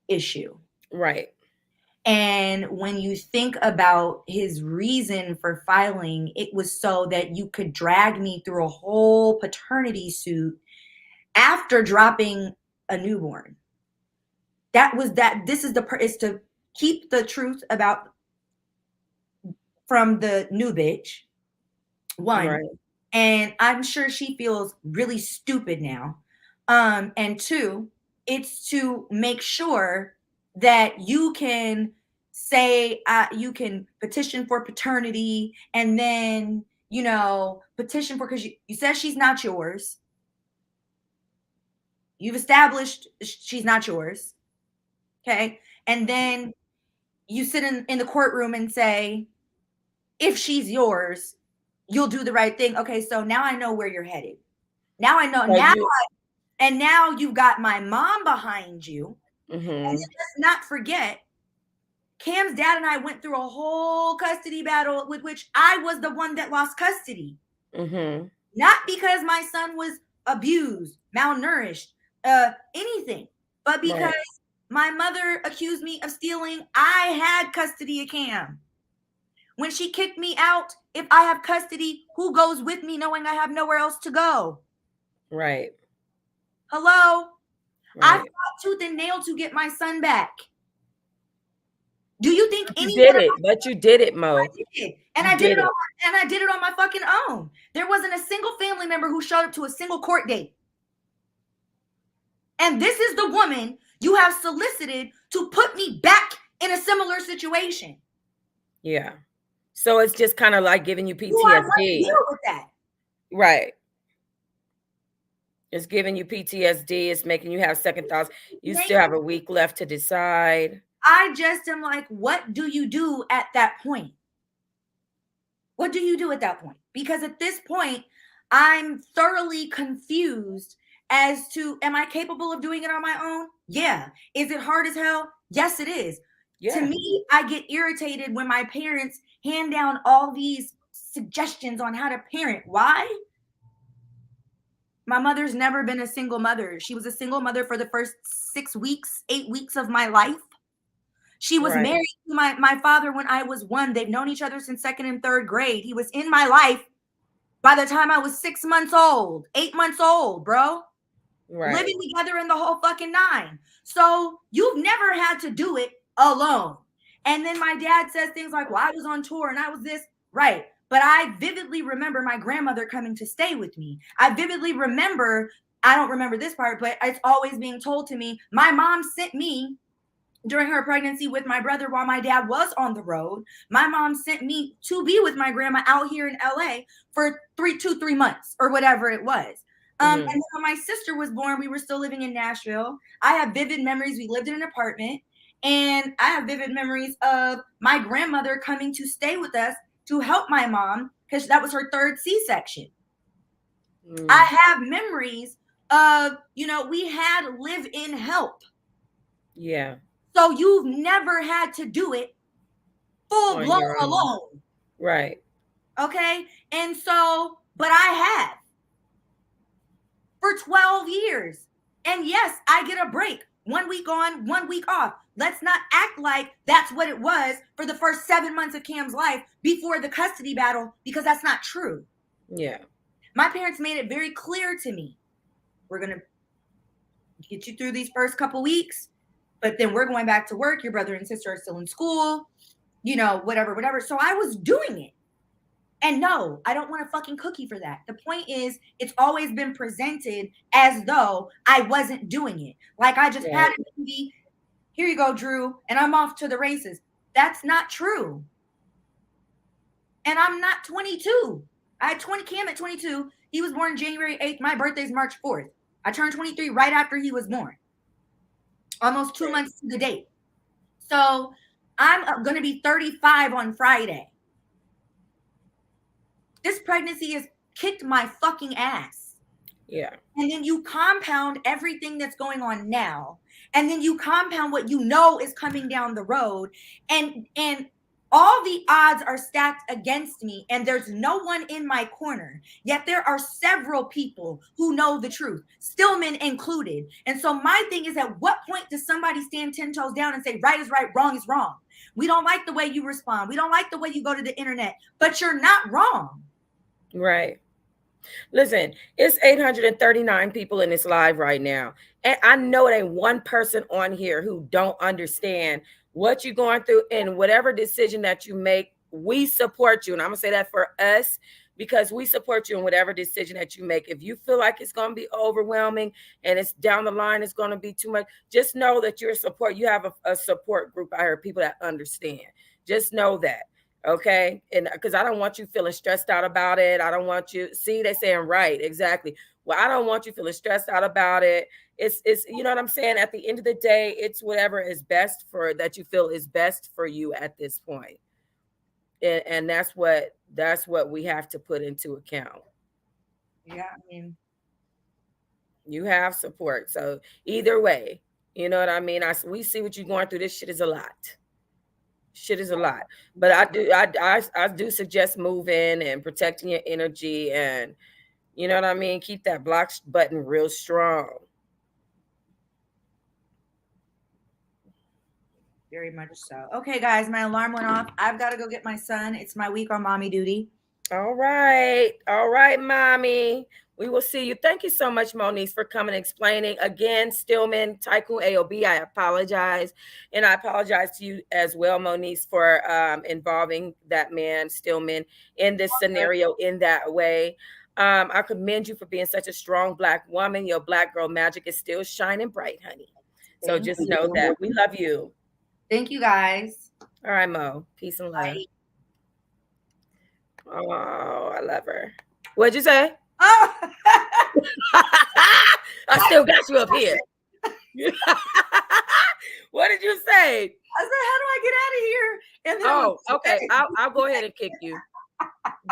issue. Right. And when you think about his reason for filing, it was so that you could drag me through a whole paternity suit after dropping a newborn. This is to keep the truth about from the new bitch, one. Right. And I'm sure she feels really stupid now. And two, it's to make sure that you can say, you can petition for paternity and then, petition for, because you said she's not yours. You've established she's not yours. Okay. And then you sit in the courtroom and say, if she's yours, you'll do the right thing. Okay. So now I know where you're headed. Now I know. So you. And now you've got my mom behind you. And Mm-hmm. let's not forget, Cam's dad and I went through a whole custody battle with which I was the one that lost custody. Mm-hmm. Not because my son was abused, malnourished, anything, but because Right. my mother accused me of stealing. I had custody of Cam. When she kicked me out, if I have custody, who goes with me knowing I have nowhere else to go? Right. Hello? I Right. fought tooth and nail to get my son back. Do you think But you any did one of it. But you did it, Mo. I did? And You I did did it on it. my fucking own. There wasn't a single family member who showed up to a single court date. And this is the woman you have solicited to put me back in a similar situation. Yeah. So it's just kind of like giving you Do I want to PTSD. deal with that? Right. It's giving you PTSD. It's making you have second thoughts. You still have a week left to decide. I just am like, what do you do at that point? What do you do at that point? Because at this point, I'm thoroughly confused as to, am I capable of doing it on my own? Yeah. Is it hard as hell? Yes, it is. Yeah. To me, I get irritated when my parents hand down all these suggestions on how to parent. Why? My mother's never been a single mother. She was a single mother for the first 6 weeks, 8 weeks of my life. She was Right. married to my father when I was 1. They've known each other since 2nd and 3rd grade. He was in my life by the time I was 6 months old, 8 months old, bro. Right. Living together in the whole fucking 9. So you've never had to do it alone. And then my dad says things like, well, I was on tour and I was this. Right. But I vividly remember my grandmother coming to stay with me. I vividly remember, I don't remember this part, but it's always being told to me, my mom sent me during her pregnancy with my brother while my dad was on the road. My mom sent me to be with my grandma out here in LA for 3 months or whatever it was. And then when my sister was born, we were still living in Nashville. I have vivid memories. We lived in an apartment, and I have vivid memories of my grandmother coming to stay with us to help my mom because that was her third C-section. I have memories of, we had live-in help. Yeah. So you've never had to do it full blown alone. Right. Okay. And so, but I have for 12 years. And yes, I get a break. 1 week on, 1 week off. Let's not act like that's what it was for the first 7 months of Cam's life before the custody battle, because that's not true. Yeah. My parents made it very clear to me. We're going to get you through these first couple weeks, but then we're going back to work. Your brother and sister are still in school, whatever. So I was doing it. And no, I don't want a fucking cookie for that. The point is, it's always been presented as though I wasn't doing it. Like I just had a baby. Here you go, Drew. And I'm off to the races. That's not true. And I'm not 22. I had Cam at 22. He was born January 8th. My birthday's March 4th. I turned 23 right after he was born. Almost 2 months to the date. So I'm going to be 35 on Friday. This pregnancy has kicked my fucking ass. Yeah. And then you compound everything that's going on now. And then you compound what you know is coming down the road. And all the odds are stacked against me. And there's no one in my corner. Yet there are several people who know the truth, Stillman included. And so my thing is, at what point does somebody stand 10 toes down and say, right is right, wrong is wrong? We don't like the way you respond. We don't like the way you go to the internet. But you're not wrong. Right. Listen, it's 839 people in this live right now. And I know it ain't one person on here who don't understand what you're going through, and whatever decision that you make, we support you. And I'm going to say that for us, because we support you in whatever decision that you make. If you feel like it's going to be overwhelming and it's down the line, it's going to be too much, just know that you're support. You have a support group out here, people that understand. Just know that. Okay. And because I don't want you feeling stressed out about it. I don't want you, see, they saying right, exactly. Well, I don't want you feeling stressed out about it. It's, you know what I'm saying? At the end of the day, it's whatever is best for, that you feel is best for you at this point. And that's what we have to put into account. Yeah. I mean, you have support. So either way, you know what I mean? We see what you're going through. This shit is a lot. But I do suggest moving and protecting your energy, and you know what I mean, keep that block button real strong. Very much so. Okay, guys, my alarm went off. I've got to go get my son. It's my week on mommy duty. All right, mommy. We will see you. Thank you so much, Moniece, for coming and explaining. Again, Stillman, Tycoon AOB, I apologize. And I apologize to you as well, Moniece, for involving that man, Stillman, in this scenario in that way. I commend you for being such a strong Black woman. Your Black girl magic is still shining bright, honey. So just know that. We love you. Thank you, guys. All right, Mo. Peace and love. Bye. Oh, I love her. What'd you say? Oh. I still got you up here. What did you say? I said, how do I get out of here? And then okay. I'll go ahead and kick you.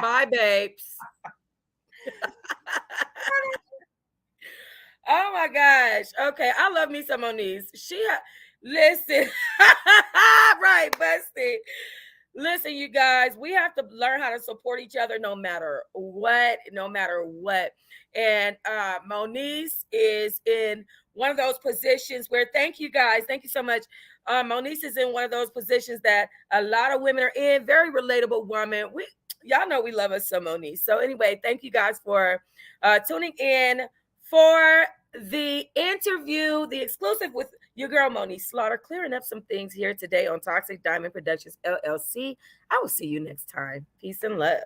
Bye, babes. Oh my gosh. Okay. I love me some Moniece. Listen. Right, Busty. Listen, you guys, we have to learn how to support each other no matter what. And Moniece is in one of those positions where, thank you guys. Thank you so much. Moniece is in one of those positions that a lot of women are in. Very relatable woman. Y'all know we love us some Moniece. So anyway, thank you guys for tuning in for the interview, the exclusive with your girl Moniece Slaughter, clearing up some things here today on Toxic Diamond Productions LLC. I will see you next time. Peace and love.